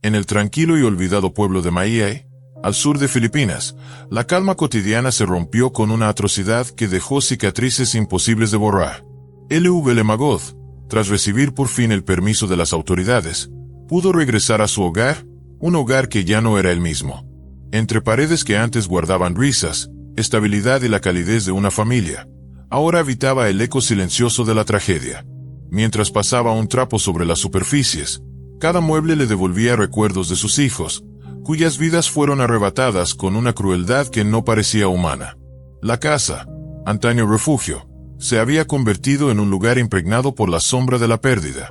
En el tranquilo y olvidado pueblo de Mahiay, al sur de Filipinas, la calma cotidiana se rompió con una atrocidad que dejó cicatrices imposibles de borrar. L.V. Magod, tras recibir por fin el permiso de las autoridades, pudo regresar a su hogar, un hogar que ya no era el mismo. Entre paredes que antes guardaban risas, estabilidad y la calidez de una familia, ahora habitaba el eco silencioso de la tragedia. Mientras pasaba un trapo sobre las superficies, cada mueble le devolvía recuerdos de sus hijos, cuyas vidas fueron arrebatadas con una crueldad que no parecía humana. La casa, antaño refugio, se había convertido en un lugar impregnado por la sombra de la pérdida.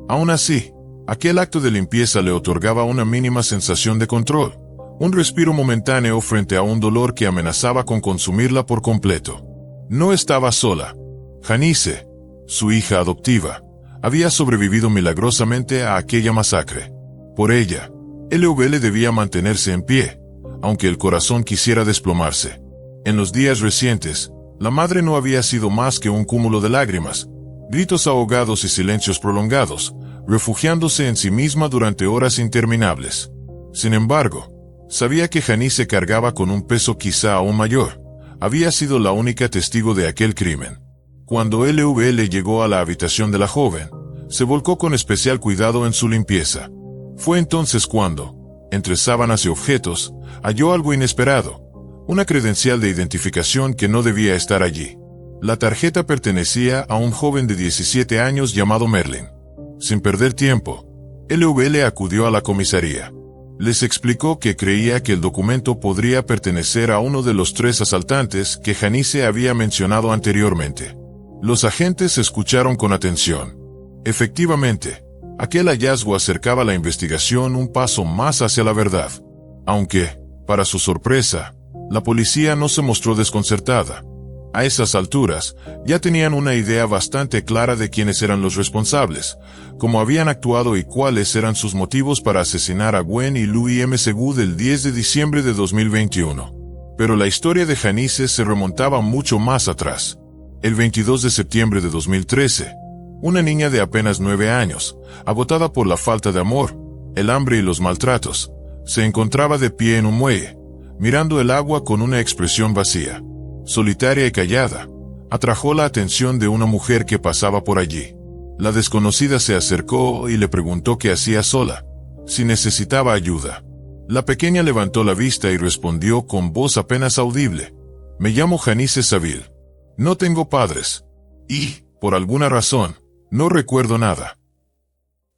Aún así, aquel acto de limpieza le otorgaba una mínima sensación de control, un respiro momentáneo frente a un dolor que amenazaba con consumirla por completo. No estaba sola. Janice, su hija adoptiva, había sobrevivido milagrosamente a aquella masacre. Por ella, L.V. debía mantenerse en pie, aunque el corazón quisiera desplomarse. En los días recientes, la madre no había sido más que un cúmulo de lágrimas, gritos ahogados y silencios prolongados, refugiándose en sí misma durante horas interminables. Sin embargo, sabía que Janice cargaba con un peso quizá aún mayor. Había sido la única testigo de aquel crimen. Cuando L.V. llegó a la habitación de la joven, se volcó con especial cuidado en su limpieza. Fue entonces cuando, entre sábanas y objetos, halló algo inesperado, una credencial de identificación que no debía estar allí. La tarjeta pertenecía a un joven de 17 años llamado Merlin. Sin perder tiempo, L.V. acudió a la comisaría. Les explicó que creía que el documento podría pertenecer a uno de los 3 asaltantes que Janice había mencionado anteriormente. Los agentes escucharon con atención. Efectivamente, aquel hallazgo acercaba la investigación un paso más hacia la verdad. Aunque, para su sorpresa, la policía no se mostró desconcertada. A esas alturas, ya tenían una idea bastante clara de quiénes eran los responsables, cómo habían actuado y cuáles eran sus motivos para asesinar a Gwen y Louis M. Segud el 10 de diciembre de 2021. Pero la historia de Janice se remontaba mucho más atrás. El 22 de septiembre de 2013, una niña de apenas 9 años, agotada por la falta de amor, el hambre y los maltratos, se encontraba de pie en un muelle, mirando el agua con una expresión vacía. Solitaria y callada, atrajo la atención de una mujer que pasaba por allí. La desconocida se acercó y le preguntó qué hacía sola, si necesitaba ayuda. La pequeña levantó la vista y respondió con voz apenas audible: «Me llamo Janice Saville. No tengo padres. Y, por alguna razón, no recuerdo nada».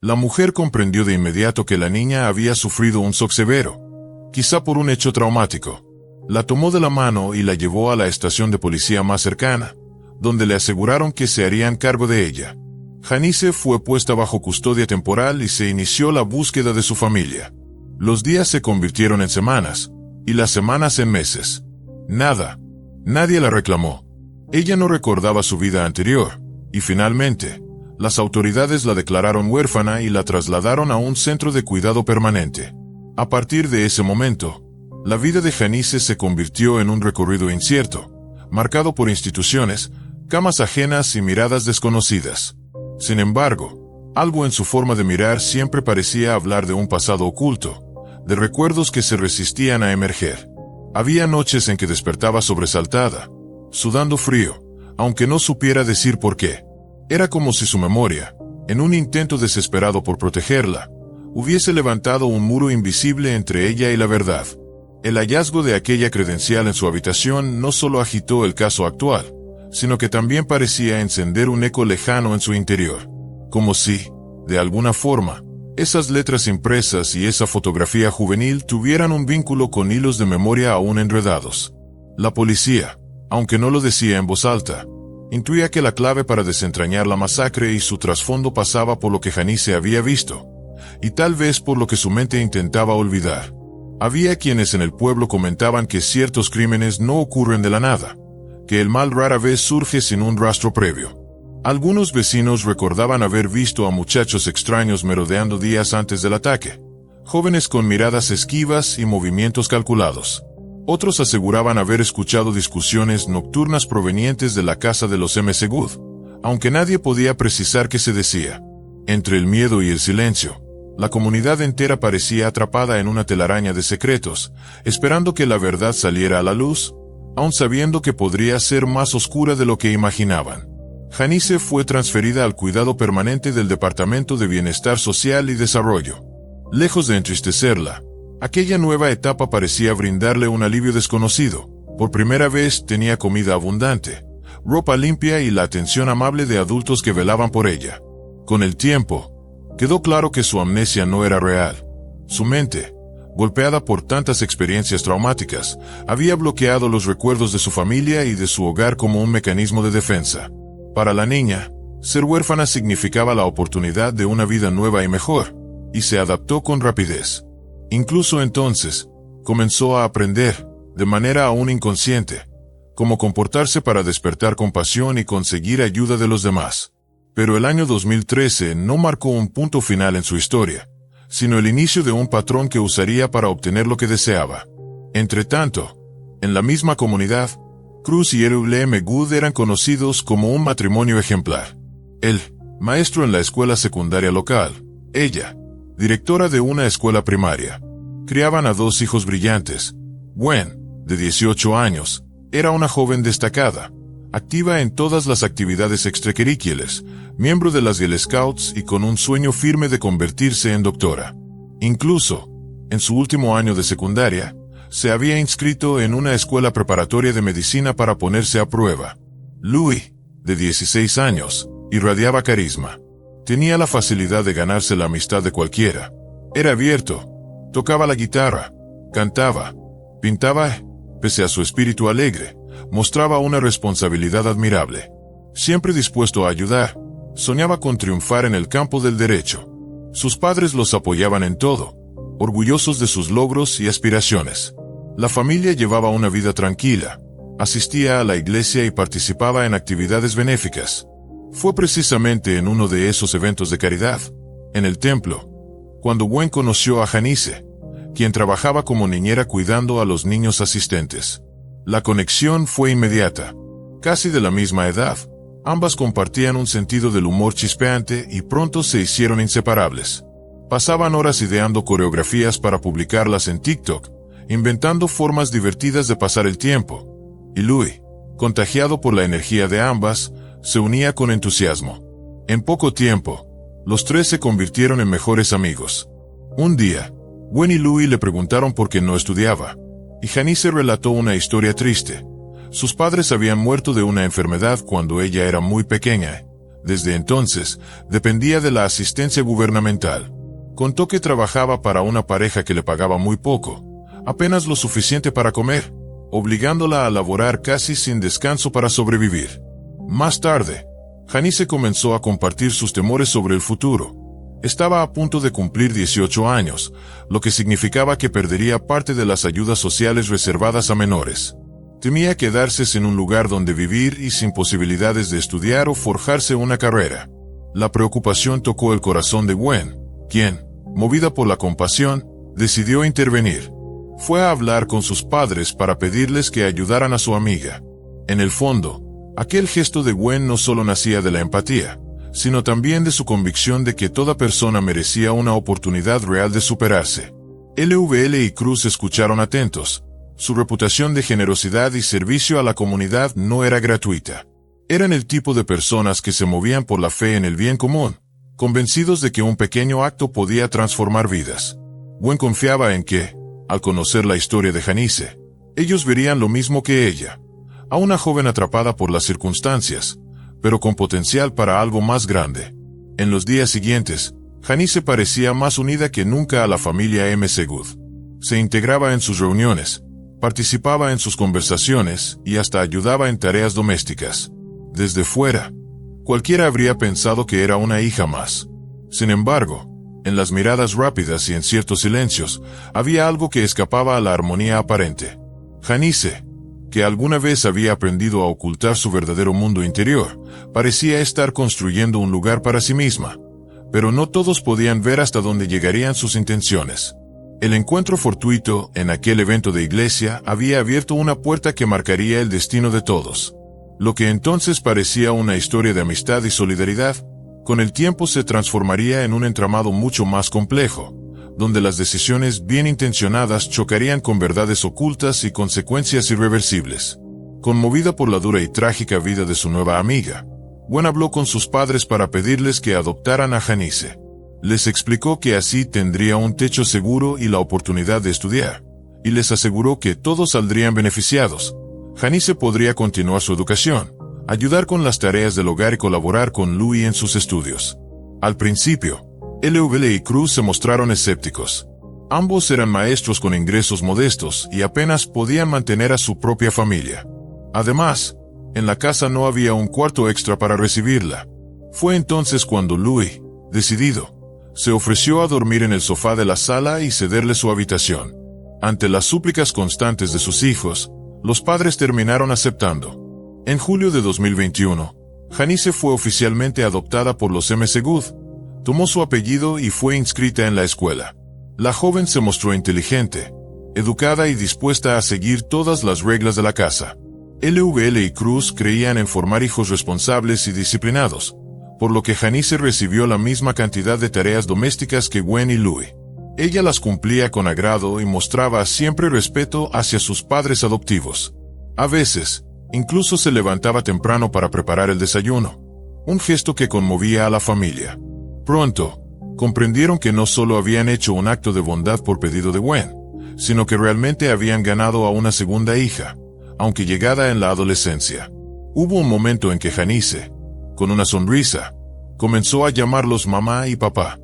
La mujer comprendió de inmediato que la niña había sufrido un shock severo, quizá por un hecho traumático. La tomó de la mano y la llevó a la estación de policía más cercana, donde le aseguraron que se harían cargo de ella. Janice fue puesta bajo custodia temporal y se inició la búsqueda de su familia. Los días se convirtieron en semanas, y las semanas en meses. Nadie la reclamó. Ella no recordaba su vida anterior, y finalmente, las autoridades la declararon huérfana y la trasladaron a un centro de cuidado permanente. A partir de ese momento, la vida de Janice se convirtió en un recorrido incierto, marcado por instituciones, camas ajenas y miradas desconocidas. Sin embargo, algo en su forma de mirar siempre parecía hablar de un pasado oculto, de recuerdos que se resistían a emerger. Había noches en que despertaba sobresaltada, sudando frío, aunque no supiera decir por qué. Era como si su memoria, en un intento desesperado por protegerla, hubiese levantado un muro invisible entre ella y la verdad. El hallazgo de aquella credencial en su habitación no solo agitó el caso actual, sino que también parecía encender un eco lejano en su interior. Como si, de alguna forma, esas letras impresas y esa fotografía juvenil tuvieran un vínculo con hilos de memoria aún enredados. La policía, aunque no lo decía en voz alta, intuía que la clave para desentrañar la masacre y su trasfondo pasaba por lo que Janice había visto, y tal vez por lo que su mente intentaba olvidar. Había quienes en el pueblo comentaban que ciertos crímenes no ocurren de la nada, que el mal rara vez surge sin un rastro previo. Algunos vecinos recordaban haber visto a muchachos extraños merodeando días antes del ataque, jóvenes con miradas esquivas y movimientos calculados. Otros aseguraban haber escuchado discusiones nocturnas provenientes de la casa de los M. Segud, aunque nadie podía precisar qué se decía. Entre el miedo y el silencio, La comunidad entera parecía atrapada en una telaraña de secretos, esperando que la verdad saliera a la luz, aun sabiendo que podría ser más oscura de lo que imaginaban. Janice fue transferida al cuidado permanente del Departamento de Bienestar Social y Desarrollo. Lejos de entristecerla, aquella nueva etapa parecía brindarle un alivio desconocido. Por primera vez tenía comida abundante, ropa limpia y la atención amable de adultos que velaban por ella. Con el tiempo, quedó claro que su amnesia no era real. Su mente, golpeada por tantas experiencias traumáticas, había bloqueado los recuerdos de su familia y de su hogar como un mecanismo de defensa. Para la niña, ser huérfana significaba la oportunidad de una vida nueva y mejor, y se adaptó con rapidez. Incluso entonces, comenzó a aprender, de manera aún inconsciente, cómo comportarse para despertar compasión y conseguir ayuda de los demás. Pero el año 2013 no marcó un punto final en su historia, sino el inicio de un patrón que usaría para obtener lo que deseaba. Entretanto, en la misma comunidad, Cruz y LW Good eran conocidos como un matrimonio ejemplar. Él, maestro en la escuela secundaria local, ella, directora de una escuela primaria. Criaban a dos hijos brillantes. Gwen, de 18 años, era una joven destacada, activa en todas las actividades extracurriculares, miembro de las Girl Scouts y con un sueño firme de convertirse en doctora. Incluso, en su último año de secundaria, se había inscrito en una escuela preparatoria de medicina para ponerse a prueba. Louis, de 16 años, irradiaba carisma. Tenía la facilidad de ganarse la amistad de cualquiera. Era abierto, tocaba la guitarra, cantaba, pintaba, pese a su espíritu alegre, mostraba una responsabilidad admirable. Siempre dispuesto a ayudar, soñaba con triunfar en el campo del derecho. Sus padres los apoyaban en todo, orgullosos de sus logros y aspiraciones. La familia llevaba una vida tranquila, asistía a la iglesia y participaba en actividades benéficas. Fue precisamente en uno de esos eventos de caridad, en el templo, cuando Gwen conoció a Janice, quien trabajaba como niñera cuidando a los niños asistentes. La conexión fue inmediata. Casi de la misma edad, ambas compartían un sentido del humor chispeante y pronto se hicieron inseparables. Pasaban horas ideando coreografías para publicarlas en TikTok, inventando formas divertidas de pasar el tiempo. Y Louis, contagiado por la energía de ambas, se unía con entusiasmo. En poco tiempo, los tres se convirtieron en mejores amigos. Un día, Gwen y Louis le preguntaron por qué no estudiaba, y Janice relató una historia triste. Sus padres habían muerto de una enfermedad cuando ella era muy pequeña. Desde entonces, dependía de la asistencia gubernamental. Contó que trabajaba para una pareja que le pagaba muy poco, apenas lo suficiente para comer, obligándola a laborar casi sin descanso para sobrevivir. Más tarde, Janice comenzó a compartir sus temores sobre el futuro. Estaba a punto de cumplir 18 años, lo que significaba que perdería parte de las ayudas sociales reservadas a menores. Temía quedarse sin un lugar donde vivir y sin posibilidades de estudiar o forjarse una carrera. La preocupación tocó el corazón de Gwen, quien, movida por la compasión, decidió intervenir. Fue a hablar con sus padres para pedirles que ayudaran a su amiga. En el fondo, aquel gesto de Gwen no solo nacía de la empatía, sino también de su convicción de que toda persona merecía una oportunidad real de superarse. LWL y Cruz escucharon atentos. Su reputación de generosidad y servicio a la comunidad no era gratuita. Eran el tipo de personas que se movían por la fe en el bien común, convencidos de que un pequeño acto podía transformar vidas. Gwen confiaba en que, al conocer la historia de Janice, ellos verían lo mismo que ella, a una joven atrapada por las circunstancias, pero con potencial para algo más grande. En los días siguientes, Janice parecía más unida que nunca a la familia MC Good. Se integraba en sus reuniones, participaba en sus conversaciones y hasta ayudaba en tareas domésticas. Desde fuera, cualquiera habría pensado que era una hija más. Sin embargo, en las miradas rápidas y en ciertos silencios, había algo que escapaba a la armonía aparente. Janice, que alguna vez había aprendido a ocultar su verdadero mundo interior, parecía estar construyendo un lugar para sí misma, pero no todos podían ver hasta dónde llegarían sus intenciones. El encuentro fortuito en aquel evento de iglesia había abierto una puerta que marcaría el destino de todos. Lo que entonces parecía una historia de amistad y solidaridad, Con el tiempo se transformaría en un entramado mucho más complejo, donde las decisiones bien intencionadas chocarían con verdades ocultas y consecuencias irreversibles. Conmovida por la dura y trágica vida de su nueva amiga, Gwen habló con sus padres para pedirles que adoptaran a Janice. Les explicó que así tendría un techo seguro y la oportunidad de estudiar, y les aseguró que todos saldrían beneficiados. Janice podría continuar su educación, ayudar con las tareas del hogar y colaborar con Louis en sus estudios. Al principio, LV y Cruz se mostraron escépticos. Ambos eran maestros con ingresos modestos y apenas podían mantener a su propia familia. Además, en la casa no había un cuarto extra para recibirla. Fue entonces cuando Louis, decidido, se ofreció a dormir en el sofá de la sala y cederle su habitación. Ante las súplicas constantes de sus hijos, los padres terminaron aceptando. En julio de 2021, Janice fue oficialmente adoptada por los Good, tomó su apellido y fue inscrita en la escuela. La joven se mostró inteligente, educada y dispuesta a seguir todas las reglas de la casa. LVL y Cruz creían en formar hijos responsables y disciplinados, por lo que Janice recibió la misma cantidad de tareas domésticas que Gwen y Louis. Ella las cumplía con agrado y mostraba siempre respeto hacia sus padres adoptivos. A veces, incluso se levantaba temprano para preparar el desayuno, un gesto que conmovía a la familia. Pronto, comprendieron que no solo habían hecho un acto de bondad por pedido de Gwen, sino que realmente habían ganado a una segunda hija, aunque llegada en la adolescencia. Hubo un momento en que Janice, con una sonrisa, comenzó a llamarlos mamá y papá.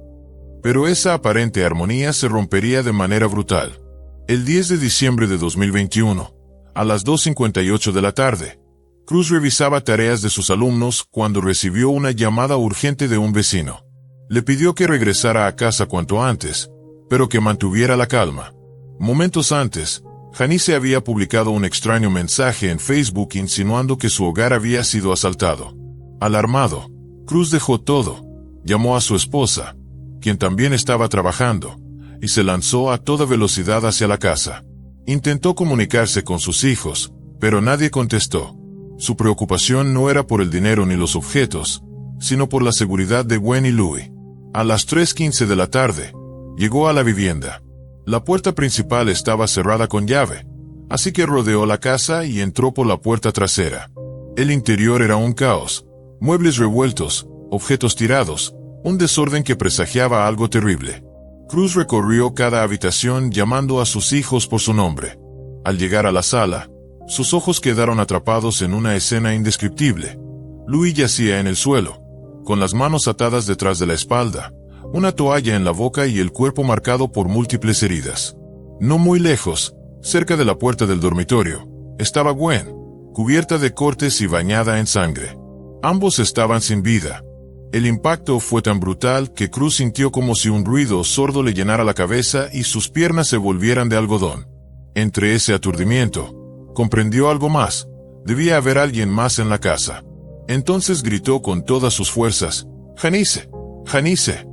Pero esa aparente armonía se rompería de manera brutal. El 10 de diciembre de 2021, a las 2:58 de la tarde, Cruz revisaba tareas de sus alumnos cuando recibió una llamada urgente de un vecino. Le pidió que regresara a casa cuanto antes, pero que mantuviera la calma. Momentos antes, Janice había publicado un extraño mensaje en Facebook insinuando que su hogar había sido asaltado. Alarmado, Cruz dejó todo, llamó a su esposa, quien también estaba trabajando, y se lanzó a toda velocidad hacia la casa. Intentó comunicarse con sus hijos, pero nadie contestó. Su preocupación no era por el dinero ni los objetos, sino por la seguridad de Gwen y Louis. A las 3:15 de la tarde, llegó a la vivienda. La puerta principal estaba cerrada con llave, así que rodeó la casa y entró por la puerta trasera. El interior era un caos, muebles revueltos, objetos tirados, un desorden que presagiaba algo terrible. Cruz recorrió cada habitación llamando a sus hijos por su nombre. Al llegar a la sala, sus ojos quedaron atrapados en una escena indescriptible. Louis yacía en el suelo, con las manos atadas detrás de la espalda, una toalla en la boca y el cuerpo marcado por múltiples heridas. No muy lejos, cerca de la puerta del dormitorio, estaba Gwen, cubierta de cortes y bañada en sangre. Ambos estaban sin vida. El impacto fue tan brutal que Cruz sintió como si un ruido sordo le llenara la cabeza y sus piernas se volvieran de algodón. Entre ese aturdimiento, comprendió algo más: debía haber alguien más en la casa. Entonces gritó con todas sus fuerzas: «¡Janice! ¡Janice!».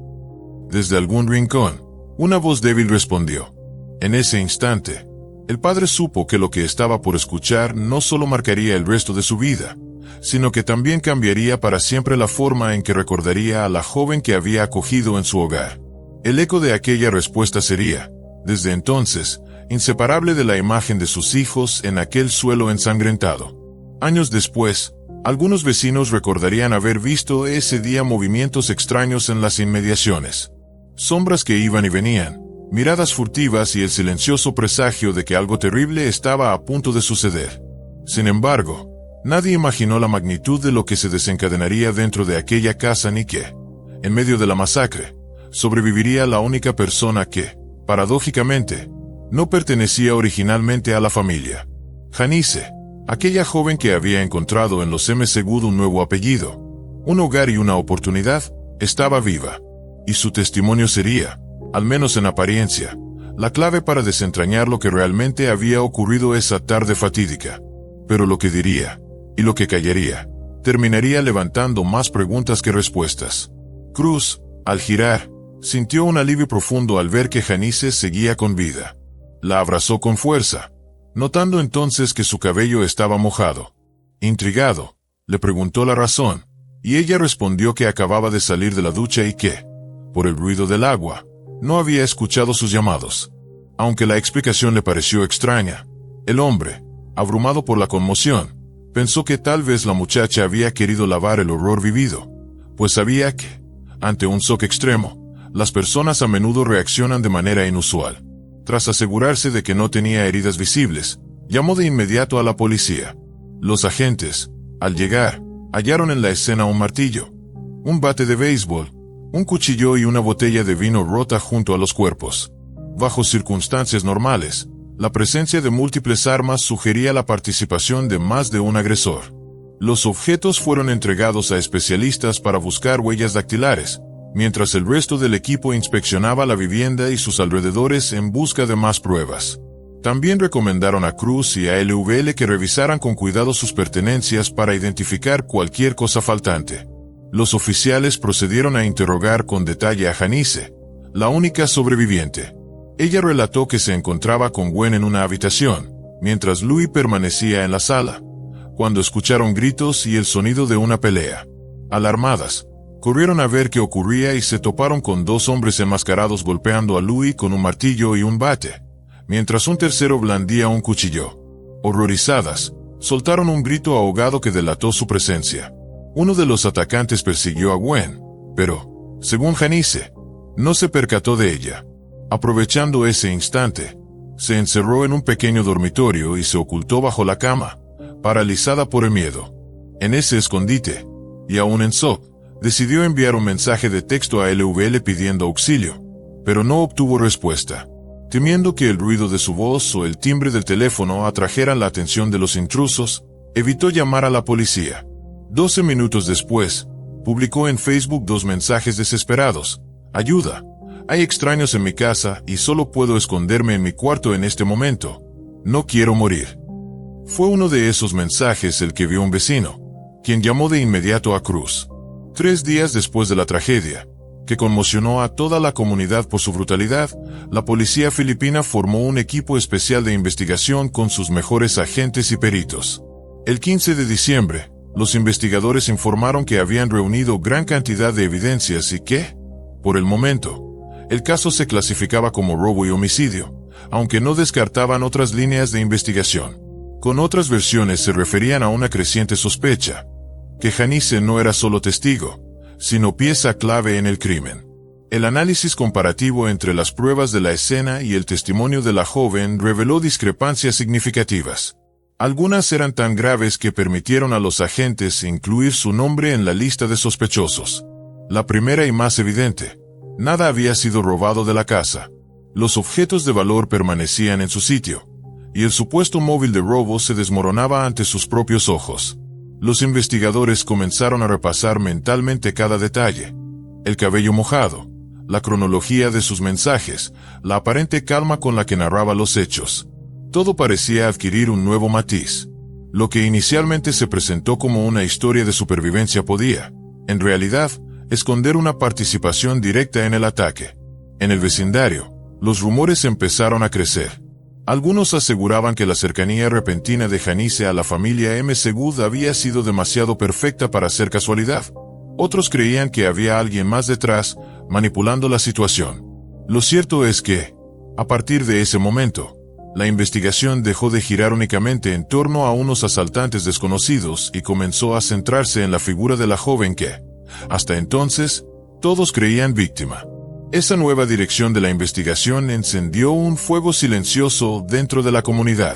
Desde algún rincón, una voz débil respondió. En ese instante, el padre supo que lo que estaba por escuchar no solo marcaría el resto de su vida, sino que también cambiaría para siempre la forma en que recordaría a la joven que había acogido en su hogar. El eco de aquella respuesta sería, desde entonces, inseparable de la imagen de sus hijos en aquel suelo ensangrentado. Años después, algunos vecinos recordarían haber visto ese día movimientos extraños en las inmediaciones. Sombras que iban y venían, miradas furtivas y el silencioso presagio de que algo terrible estaba a punto de suceder. Sin embargo, nadie imaginó la magnitud de lo que se desencadenaría dentro de aquella casa ni que, en medio de la masacre, sobreviviría la única persona que, paradójicamente, no pertenecía originalmente a la familia. Janice, aquella joven que había encontrado en los Good un nuevo apellido, un hogar y una oportunidad, estaba viva. Y su testimonio sería, al menos en apariencia, la clave para desentrañar lo que realmente había ocurrido esa tarde fatídica. Pero lo que diría, y lo que callaría, terminaría levantando más preguntas que respuestas. Cruz, al girar, sintió un alivio profundo al ver que Janice seguía con vida. La abrazó con fuerza, notando entonces que su cabello estaba mojado. Intrigado, le preguntó la razón, y ella respondió que acababa de salir de la ducha y que, por el ruido del agua, no había escuchado sus llamados. Aunque la explicación le pareció extraña, el hombre, abrumado por la conmoción, pensó que tal vez la muchacha había querido lavar el horror vivido, pues sabía que, ante un shock extremo, las personas a menudo reaccionan de manera inusual. Tras asegurarse de que no tenía heridas visibles, llamó de inmediato a la policía. Los agentes, al llegar, hallaron en la escena un martillo, un bate de béisbol, un cuchillo y una botella de vino rota junto a los cuerpos. Bajo circunstancias normales, la presencia de múltiples armas sugería la participación de más de un agresor. Los objetos fueron entregados a especialistas para buscar huellas dactilares, mientras el resto del equipo inspeccionaba la vivienda y sus alrededores en busca de más pruebas. También recomendaron a Cruz y a LVL que revisaran con cuidado sus pertenencias para identificar cualquier cosa faltante. Los oficiales procedieron a interrogar con detalle a Janice, la única sobreviviente. Ella relató que se encontraba con Gwen en una habitación, mientras Louis permanecía en la sala, cuando escucharon gritos y el sonido de una pelea. Alarmadas, corrieron a ver qué ocurría y se toparon con dos hombres enmascarados golpeando a Louis con un martillo y un bate, mientras un tercero blandía un cuchillo. Horrorizadas, soltaron un grito ahogado que delató su presencia. Uno de los atacantes persiguió a Gwen, pero, según Janice, no se percató de ella. Aprovechando ese instante, se encerró en un pequeño dormitorio y se ocultó bajo la cama, paralizada por el miedo. En ese escondite, y aún en shock, decidió enviar un mensaje de texto a LVL pidiendo auxilio, pero no obtuvo respuesta. Temiendo que el ruido de su voz o el timbre del teléfono atrajeran la atención de los intrusos, evitó llamar a la policía. 12 minutos después, publicó en Facebook dos mensajes desesperados. Ayuda. Hay extraños en mi casa y solo puedo esconderme en mi cuarto en este momento. No quiero morir. Fue uno de esos mensajes el que vio un vecino, quien llamó de inmediato a Cruz. 3 días después de la tragedia, que conmocionó a toda la comunidad por su brutalidad, la policía filipina formó un equipo especial de investigación con sus mejores agentes y peritos. El 15 de diciembre, los investigadores informaron que habían reunido gran cantidad de evidencias y que, por el momento, el caso se clasificaba como robo y homicidio, aunque no descartaban otras líneas de investigación. Con otras versiones se referían a una creciente sospecha, que Janice no era solo testigo, sino pieza clave en el crimen. El análisis comparativo entre las pruebas de la escena y el testimonio de la joven reveló discrepancias significativas. Algunas eran tan graves que permitieron a los agentes incluir su nombre en la lista de sospechosos. La primera y más evidente: nada había sido robado de la casa. Los objetos de valor permanecían en su sitio, y el supuesto móvil de robo se desmoronaba ante sus propios ojos. Los investigadores comenzaron a repasar mentalmente cada detalle: el cabello mojado, la cronología de sus mensajes, la aparente calma con la que narraba los hechos. Todo parecía adquirir un nuevo matiz. Lo que inicialmente se presentó como una historia de supervivencia podía, en realidad, esconder una participación directa en el ataque. En el vecindario, los rumores empezaron a crecer. Algunos aseguraban que la cercanía repentina de Janice a la familia M. Segud había sido demasiado perfecta para ser casualidad. Otros creían que había alguien más detrás, manipulando la situación. Lo cierto es que, a partir de ese momento, la investigación dejó de girar únicamente en torno a unos asaltantes desconocidos y comenzó a centrarse en la figura de la joven que, hasta entonces, todos creían víctima. Esa nueva dirección de la investigación encendió un fuego silencioso dentro de la comunidad.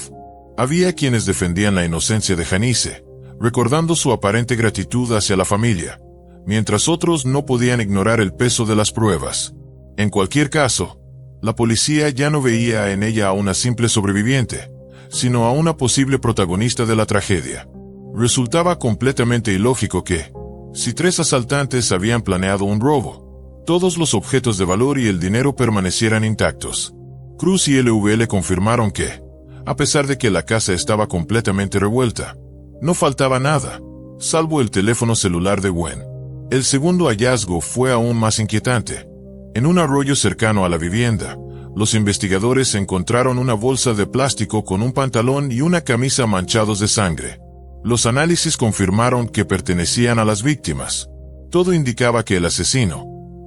Había quienes defendían la inocencia de Janice, recordando su aparente gratitud hacia la familia, mientras otros no podían ignorar el peso de las pruebas. En cualquier caso, la policía ya no veía en ella a una simple sobreviviente, sino a una posible protagonista de la tragedia. Resultaba completamente ilógico que, si 3 asaltantes habían planeado un robo, todos los objetos de valor y el dinero permanecieran intactos. Cruz y LVL confirmaron que, a pesar de que la casa estaba completamente revuelta, no faltaba nada, salvo el teléfono celular de Gwen. El segundo hallazgo fue aún más inquietante. En un arroyo cercano a la vivienda, los investigadores encontraron una bolsa de plástico con un pantalón y una camisa manchados de sangre. Los análisis confirmaron que pertenecían a las víctimas. Todo indicaba que el asesino,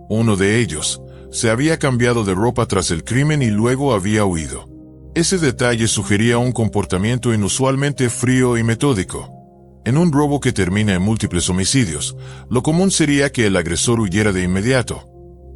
uno de ellos, se había cambiado de ropa tras el crimen y luego había huido. Ese detalle sugería un comportamiento inusualmente frío y metódico. En un robo que termina en múltiples homicidios, lo común sería que el agresor huyera de inmediato,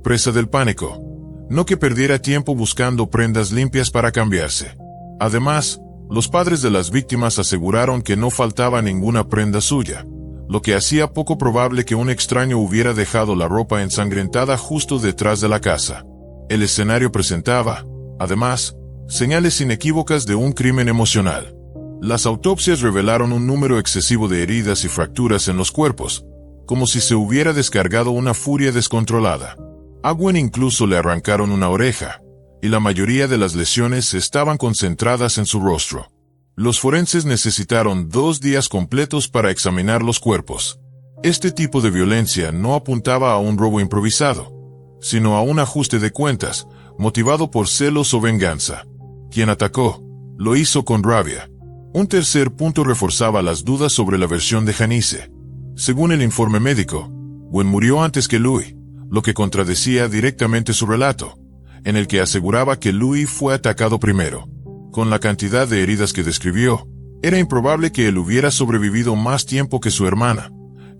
presa del pánico, no que perdiera tiempo buscando prendas limpias para cambiarse. Además, los padres de las víctimas aseguraron que no faltaba ninguna prenda suya, lo que hacía poco probable que un extraño hubiera dejado la ropa ensangrentada justo detrás de la casa. El escenario presentaba, además, señales inequívocas de un crimen emocional. Las autopsias revelaron un número excesivo de heridas y fracturas en los cuerpos, como si se hubiera descargado una furia descontrolada. A Gwen incluso le arrancaron una oreja, y la mayoría de las lesiones estaban concentradas en su rostro. Los forenses necesitaron 2 días completos para examinar los cuerpos. Este tipo de violencia no apuntaba a un robo improvisado, sino a un ajuste de cuentas, motivado por celos o venganza. Quien atacó, lo hizo con rabia. Un tercer punto reforzaba las dudas sobre la versión de Janice. Según el informe médico, Gwen murió antes que Louis, lo que contradecía directamente su relato, en el que aseguraba que Louis fue atacado primero. Con la cantidad de heridas que describió, era improbable que él hubiera sobrevivido más tiempo que su hermana,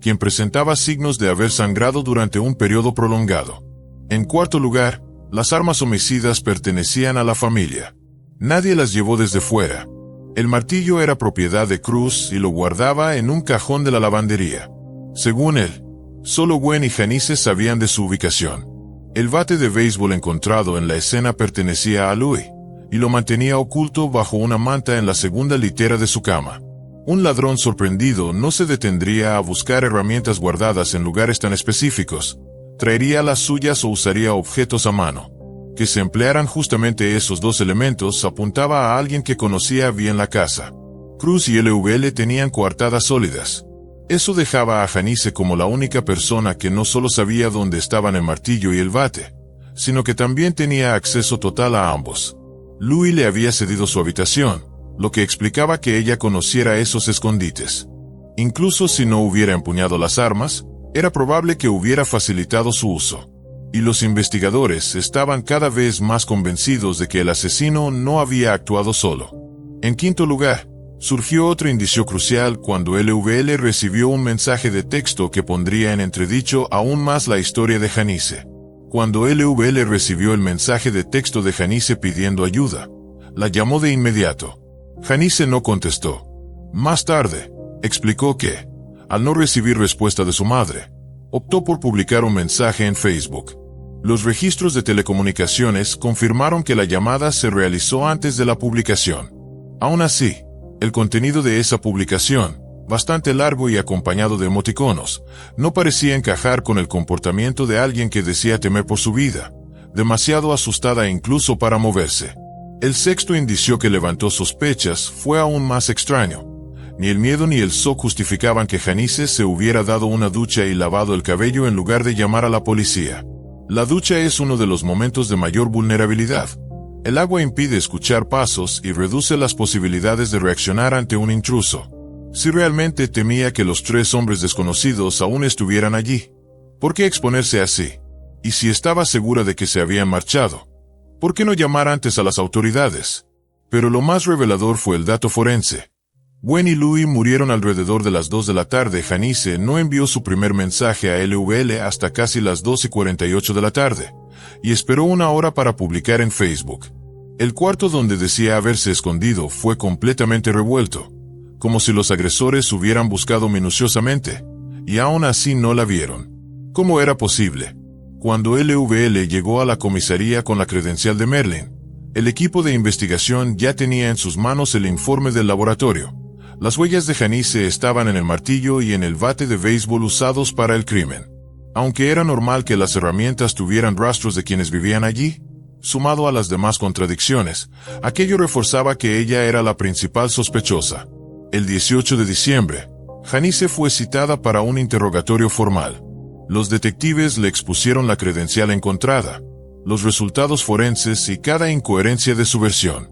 quien presentaba signos de haber sangrado durante un periodo prolongado. En cuarto lugar, las armas homicidas pertenecían a la familia. Nadie las llevó desde fuera. El martillo era propiedad de Cruz y lo guardaba en un cajón de la lavandería. Según él, solo Gwen y Janice sabían de su ubicación. El bate de béisbol encontrado en la escena pertenecía a Louis, y lo mantenía oculto bajo una manta en la segunda litera de su cama. Un ladrón sorprendido no se detendría a buscar herramientas guardadas en lugares tan específicos. Traería las suyas o usaría objetos a mano. Que se emplearan justamente esos 2 elementos apuntaba a alguien que conocía bien la casa. Cruz y LVL tenían coartadas sólidas. Eso dejaba a Janice como la única persona que no solo sabía dónde estaban el martillo y el bate, sino que también tenía acceso total a ambos. Louis le había cedido su habitación, lo que explicaba que ella conociera esos escondites. Incluso si no hubiera empuñado las armas, era probable que hubiera facilitado su uso. Y los investigadores estaban cada vez más convencidos de que el asesino no había actuado solo. En quinto lugar, surgió otro indicio crucial cuando LVL recibió un mensaje de texto que pondría en entredicho aún más la historia de Janice. Cuando LVL recibió el mensaje de texto de Janice pidiendo ayuda, la llamó de inmediato. Janice no contestó. Más tarde, explicó que, al no recibir respuesta de su madre, optó por publicar un mensaje en Facebook. Los registros de telecomunicaciones confirmaron que la llamada se realizó antes de la publicación. Aún así, el contenido de esa publicación, bastante largo y acompañado de emoticonos, no parecía encajar con el comportamiento de alguien que decía temer por su vida, demasiado asustada incluso para moverse. El sexto indicio que levantó sospechas fue aún más extraño. Ni el miedo ni el shock justificaban que Janice se hubiera dado una ducha y lavado el cabello en lugar de llamar a la policía. La ducha es uno de los momentos de mayor vulnerabilidad. El agua impide escuchar pasos y reduce las posibilidades de reaccionar ante un intruso. Si realmente temía que los 3 hombres desconocidos aún estuvieran allí, ¿por qué exponerse así? Y si estaba segura de que se habían marchado, ¿por qué no llamar antes a las autoridades? Pero lo más revelador fue el dato forense. Gwen y Louis murieron alrededor de las 2 de la tarde. Janice no envió su primer mensaje a LVL hasta casi las 2:48 de la tarde, y esperó 1 hora para publicar en Facebook. El cuarto donde decía haberse escondido fue completamente revuelto, como si los agresores hubieran buscado minuciosamente, y aún así no la vieron. ¿Cómo era posible? Cuando LVL llegó a la comisaría con la credencial de Merlin, el equipo de investigación ya tenía en sus manos el informe del laboratorio. Las huellas de Janice estaban en el martillo y en el bate de béisbol usados para el crimen. Aunque era normal que las herramientas tuvieran rastros de quienes vivían allí, sumado a las demás contradicciones, aquello reforzaba que ella era la principal sospechosa. El 18 de diciembre, Janice fue citada para un interrogatorio formal. Los detectives le expusieron la credencial encontrada, los resultados forenses y cada incoherencia de su versión.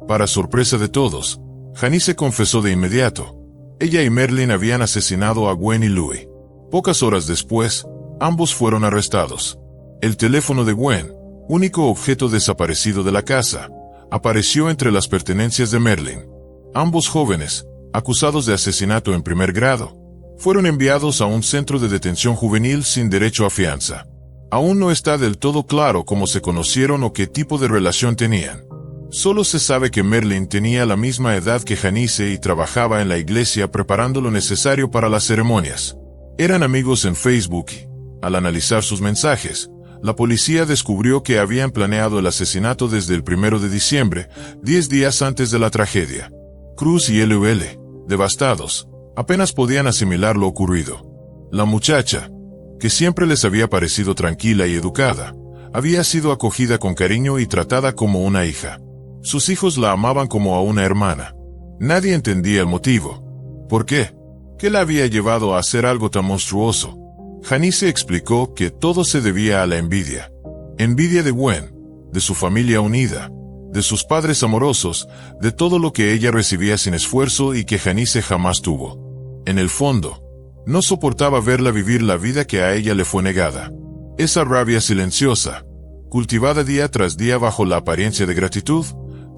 Para sorpresa de todos, Janice confesó de inmediato. Ella y Merlin habían asesinado a Gwen y Louis. Pocas horas después, ambos fueron arrestados. El teléfono de Gwen, único objeto desaparecido de la casa, apareció entre las pertenencias de Merlin. Ambos jóvenes, acusados de asesinato en primer grado, fueron enviados a un centro de detención juvenil sin derecho a fianza. Aún no está del todo claro cómo se conocieron o qué tipo de relación tenían. Solo se sabe que Merlin tenía la misma edad que Janice y trabajaba en la iglesia preparando lo necesario para las ceremonias. Eran amigos en Facebook y, al analizar sus mensajes, la policía descubrió que habían planeado el asesinato desde el 1 de diciembre, 10 días antes de la tragedia. Cruz y LUL, devastados, apenas podían asimilar lo ocurrido. La muchacha, que siempre les había parecido tranquila y educada, había sido acogida con cariño y tratada como una hija. Sus hijos la amaban como a una hermana. Nadie entendía el motivo. ¿Por qué? ¿Qué la había llevado a hacer algo tan monstruoso? Janice explicó que todo se debía a la envidia. Envidia de Gwen, de su familia unida, de sus padres amorosos, de todo lo que ella recibía sin esfuerzo y que Janice jamás tuvo. En el fondo, no soportaba verla vivir la vida que a ella le fue negada. Esa rabia silenciosa, cultivada día tras día bajo la apariencia de gratitud,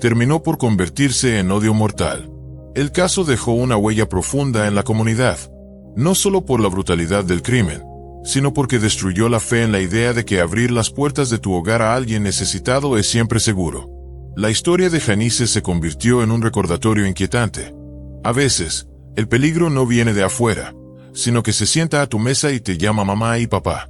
terminó por convertirse en odio mortal. El caso dejó una huella profunda en la comunidad, no solo por la brutalidad del crimen, sino porque destruyó la fe en la idea de que abrir las puertas de tu hogar a alguien necesitado es siempre seguro. La historia de Janice se convirtió en un recordatorio inquietante. A veces, el peligro no viene de afuera, sino que se sienta a tu mesa y te llama mamá y papá.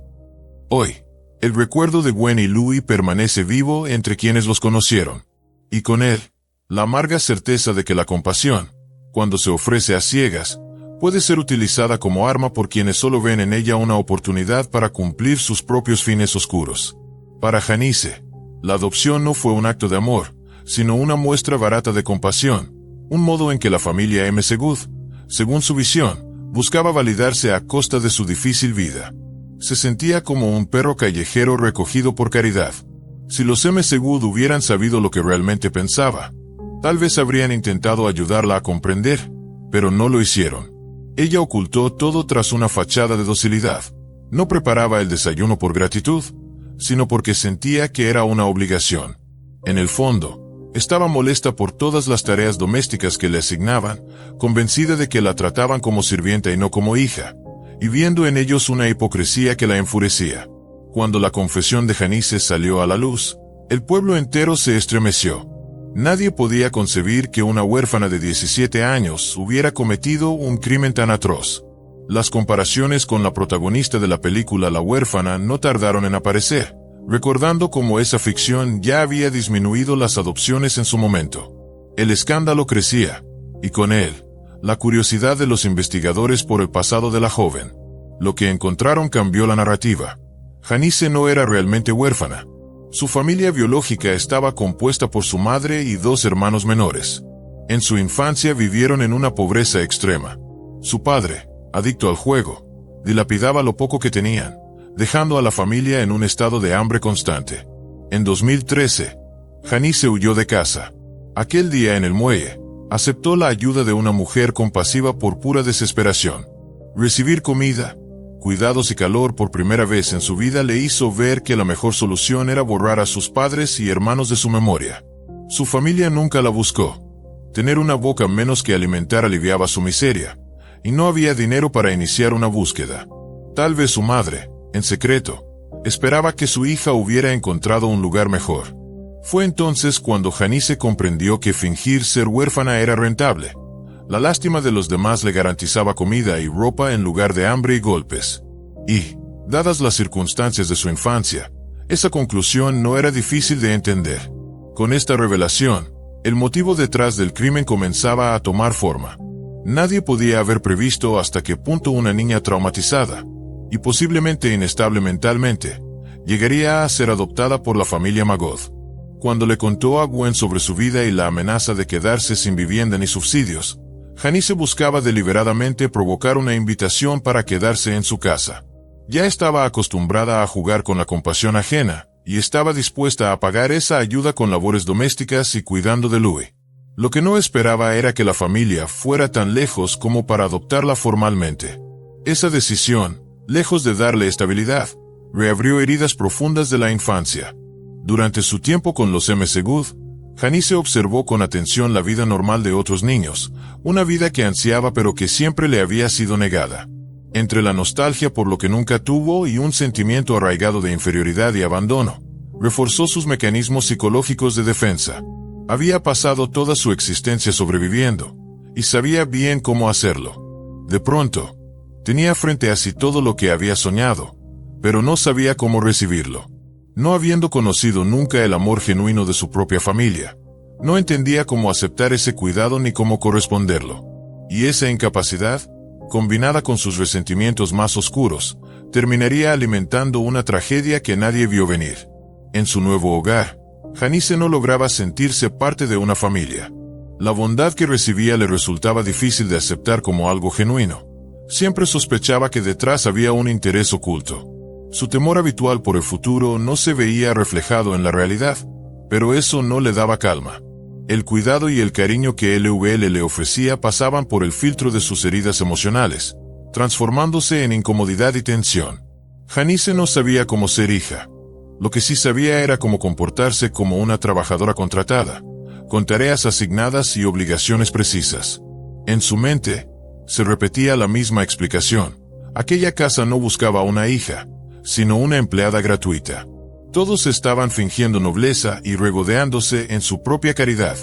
Hoy, el recuerdo de Gwen y Louis permanece vivo entre quienes los conocieron. Y con él, la amarga certeza de que la compasión, cuando se ofrece a ciegas, puede ser utilizada como arma por quienes solo ven en ella una oportunidad para cumplir sus propios fines oscuros. Para Janice, la adopción no fue un acto de amor, sino una muestra barata de compasión, un modo en que la familia M. Segud, según su visión, buscaba validarse a costa de su difícil vida. Se sentía como un perro callejero recogido por caridad. Si los M. Segud hubieran sabido lo que realmente pensaba, tal vez habrían intentado ayudarla a comprender, pero no lo hicieron. Ella ocultó todo tras una fachada de docilidad. No preparaba el desayuno por gratitud, sino porque sentía que era una obligación. En el fondo, estaba molesta por todas las tareas domésticas que le asignaban, convencida de que la trataban como sirvienta y no como hija, y viendo en ellos una hipocresía que la enfurecía. Cuando la confesión de Janice salió a la luz, el pueblo entero se estremeció. Nadie podía concebir que una huérfana de 17 años hubiera cometido un crimen tan atroz. Las comparaciones con la protagonista de la película La huérfana no tardaron en aparecer, recordando cómo esa ficción ya había disminuido las adopciones en su momento. El escándalo crecía, y con él, la curiosidad de los investigadores por el pasado de la joven. Lo que encontraron cambió la narrativa. Janice no era realmente huérfana. Su familia biológica estaba compuesta por su madre y 2 hermanos menores. En su infancia vivieron en una pobreza extrema. Su padre, adicto al juego, dilapidaba lo poco que tenían, dejando a la familia en un estado de hambre constante. En 2013, Janice huyó de casa. Aquel día en el muelle, aceptó la ayuda de una mujer compasiva por pura desesperación. Recibir comida, cuidados y calor por primera vez en su vida le hizo ver que la mejor solución era borrar a sus padres y hermanos de su memoria. Su familia nunca la buscó. Tener una boca menos que alimentar aliviaba su miseria, y no había dinero para iniciar una búsqueda. Tal vez su madre, en secreto, esperaba que su hija hubiera encontrado un lugar mejor. Fue entonces cuando Janice comprendió que fingir ser huérfana era rentable. La lástima de los demás le garantizaba comida y ropa en lugar de hambre y golpes. Y, dadas las circunstancias de su infancia, esa conclusión no era difícil de entender. Con esta revelación, el motivo detrás del crimen comenzaba a tomar forma. Nadie podía haber previsto hasta qué punto una niña traumatizada, y posiblemente inestable mentalmente, llegaría a ser adoptada por la familia Magod. Cuando le contó a Gwen sobre su vida y la amenaza de quedarse sin vivienda ni subsidios, Janice buscaba deliberadamente provocar una invitación para quedarse en su casa. Ya estaba acostumbrada a jugar con la compasión ajena, y estaba dispuesta a pagar esa ayuda con labores domésticas y cuidando de Louis. Lo que no esperaba era que la familia fuera tan lejos como para adoptarla formalmente. Esa decisión, lejos de darle estabilidad, reabrió heridas profundas de la infancia. Durante su tiempo con los Msegud, Janice observó con atención la vida normal de otros niños, una vida que ansiaba pero que siempre le había sido negada. Entre la nostalgia por lo que nunca tuvo y un sentimiento arraigado de inferioridad y abandono, reforzó sus mecanismos psicológicos de defensa. Había pasado toda su existencia sobreviviendo, y sabía bien cómo hacerlo. De pronto, tenía frente a sí todo lo que había soñado, pero no sabía cómo recibirlo. No habiendo conocido nunca el amor genuino de su propia familia, no entendía cómo aceptar ese cuidado ni cómo corresponderlo. Y esa incapacidad, combinada con sus resentimientos más oscuros, terminaría alimentando una tragedia que nadie vio venir. En su nuevo hogar, Janice no lograba sentirse parte de una familia. La bondad que recibía le resultaba difícil de aceptar como algo genuino. Siempre sospechaba que detrás había un interés oculto. Su temor habitual por el futuro no se veía reflejado en la realidad, pero eso no le daba calma. El cuidado y el cariño que LVL le ofrecía pasaban por el filtro de sus heridas emocionales, transformándose en incomodidad y tensión. Janice no sabía cómo ser hija. Lo que sí sabía era cómo comportarse como una trabajadora contratada, con tareas asignadas y obligaciones precisas. En su mente, se repetía la misma explicación. Aquella casa no buscaba una hija, sino una empleada gratuita. Todos estaban fingiendo nobleza y regodeándose en su propia caridad.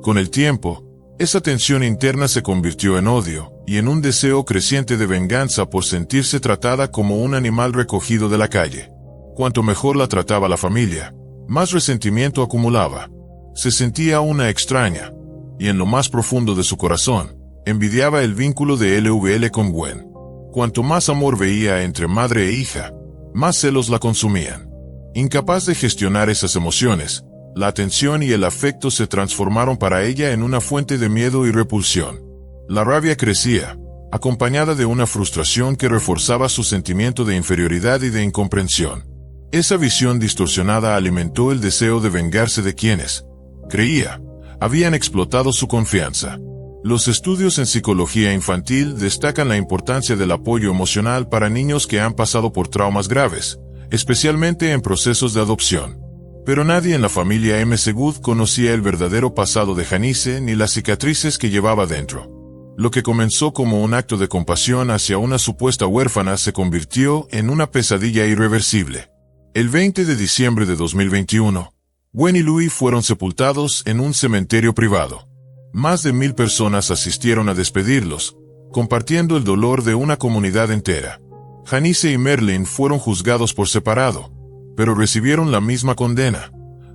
Con el tiempo, esa tensión interna se convirtió en odio y en un deseo creciente de venganza por sentirse tratada como un animal recogido de la calle. Cuanto mejor la trataba la familia, más resentimiento acumulaba. Se sentía una extraña, y en lo más profundo de su corazón, envidiaba el vínculo de LVL con Gwen. Cuanto más amor veía entre madre e hija, más celos la consumían. Incapaz de gestionar esas emociones, la atención y el afecto se transformaron para ella en una fuente de miedo y repulsión. La rabia crecía, acompañada de una frustración que reforzaba su sentimiento de inferioridad y de incomprensión. Esa visión distorsionada alimentó el deseo de vengarse de quienes, creía, habían explotado su confianza. Los estudios en psicología infantil destacan la importancia del apoyo emocional para niños que han pasado por traumas graves, especialmente en procesos de adopción. Pero nadie en la familia Msegud conocía el verdadero pasado de Janice ni las cicatrices que llevaba dentro. Lo que comenzó como un acto de compasión hacia una supuesta huérfana se convirtió en una pesadilla irreversible. El 20 de diciembre de 2021, Gwen y Louis fueron sepultados en un cementerio privado. Más de 1000 personas asistieron a despedirlos, compartiendo el dolor de una comunidad entera. Janice y Merlin fueron juzgados por separado, pero recibieron la misma condena: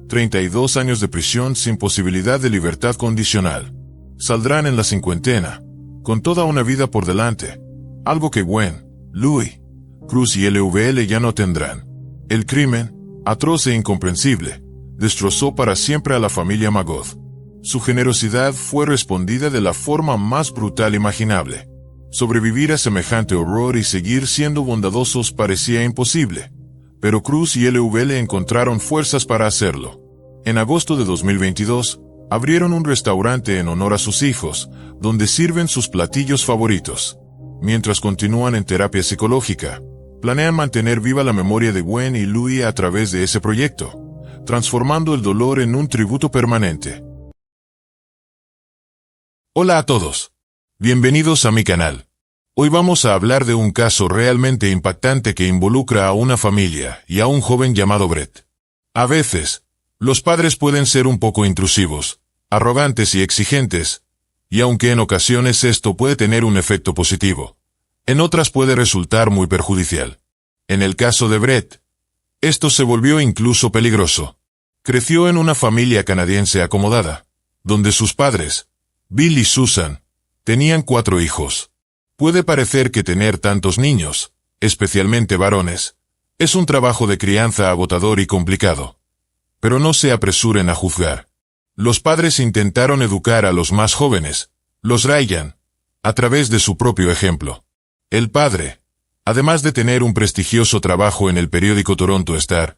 32 años de prisión sin posibilidad de libertad condicional. Saldrán en la cincuentena, con toda una vida por delante, algo que Gwen, Louis, Cruz y LVL ya no tendrán. El crimen, atroz e incomprensible, destrozó para siempre a la familia Magod. Su generosidad fue respondida de la forma más brutal imaginable. Sobrevivir a semejante horror y seguir siendo bondadosos parecía imposible, pero Cruz y LVL encontraron fuerzas para hacerlo. En agosto de 2022, abrieron un restaurante en honor a sus hijos, donde sirven sus platillos favoritos. Mientras continúan en terapia psicológica, planean mantener viva la memoria de Gwen y Louis a través de ese proyecto, transformando el dolor en un tributo permanente. Hola a todos. Bienvenidos a mi canal. Hoy vamos a hablar de un caso realmente impactante que involucra a una familia y a un joven llamado Brett. A veces, los padres pueden ser un poco intrusivos, arrogantes y exigentes, y aunque en ocasiones esto puede tener un efecto positivo, en otras puede resultar muy perjudicial. En el caso de Brett, esto se volvió incluso peligroso. Creció en una familia canadiense acomodada, donde sus padres, Bill y Susan, tenían 4 hijos. Puede parecer que tener tantos niños, especialmente varones, es un trabajo de crianza agotador y complicado. Pero no se apresuren a juzgar. Los padres intentaron educar a los más jóvenes, los Ryan, a través de su propio ejemplo. El padre, además de tener un prestigioso trabajo en el periódico Toronto Star,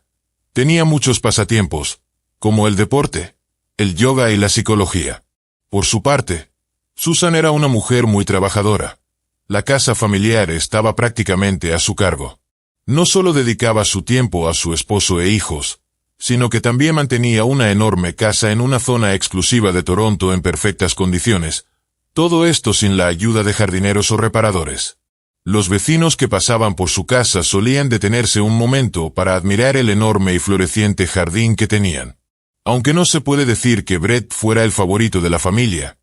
tenía muchos pasatiempos, como el deporte, el yoga y la psicología. Por su parte, Susan era una mujer muy trabajadora. La casa familiar estaba prácticamente a su cargo. No solo dedicaba su tiempo a su esposo e hijos, sino que también mantenía una enorme casa en una zona exclusiva de Toronto en perfectas condiciones, todo esto sin la ayuda de jardineros o reparadores. Los vecinos que pasaban por su casa solían detenerse un momento para admirar el enorme y floreciente jardín que tenían. Aunque no se puede decir que Brett fuera el favorito de la familia,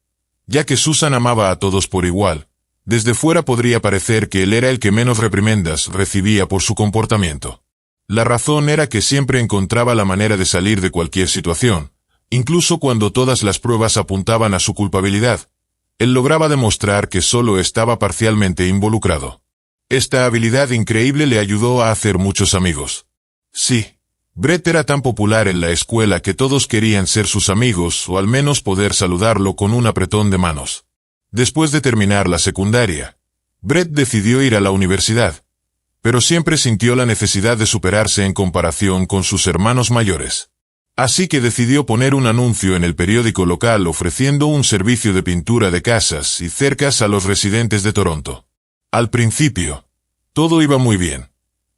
ya que Susan amaba a todos por igual, desde fuera podría parecer que él era el que menos reprimendas recibía por su comportamiento. La razón era que siempre encontraba la manera de salir de cualquier situación, incluso cuando todas las pruebas apuntaban a su culpabilidad. Él lograba demostrar que solo estaba parcialmente involucrado. Esta habilidad increíble le ayudó a hacer muchos amigos. Sí, Brett era tan popular en la escuela que todos querían ser sus amigos o al menos poder saludarlo con un apretón de manos. Después de terminar la secundaria, Brett decidió ir a la universidad, pero siempre sintió la necesidad de superarse en comparación con sus hermanos mayores. Así que decidió poner un anuncio en el periódico local ofreciendo un servicio de pintura de casas y cercas a los residentes de Toronto. Al principio, todo iba muy bien.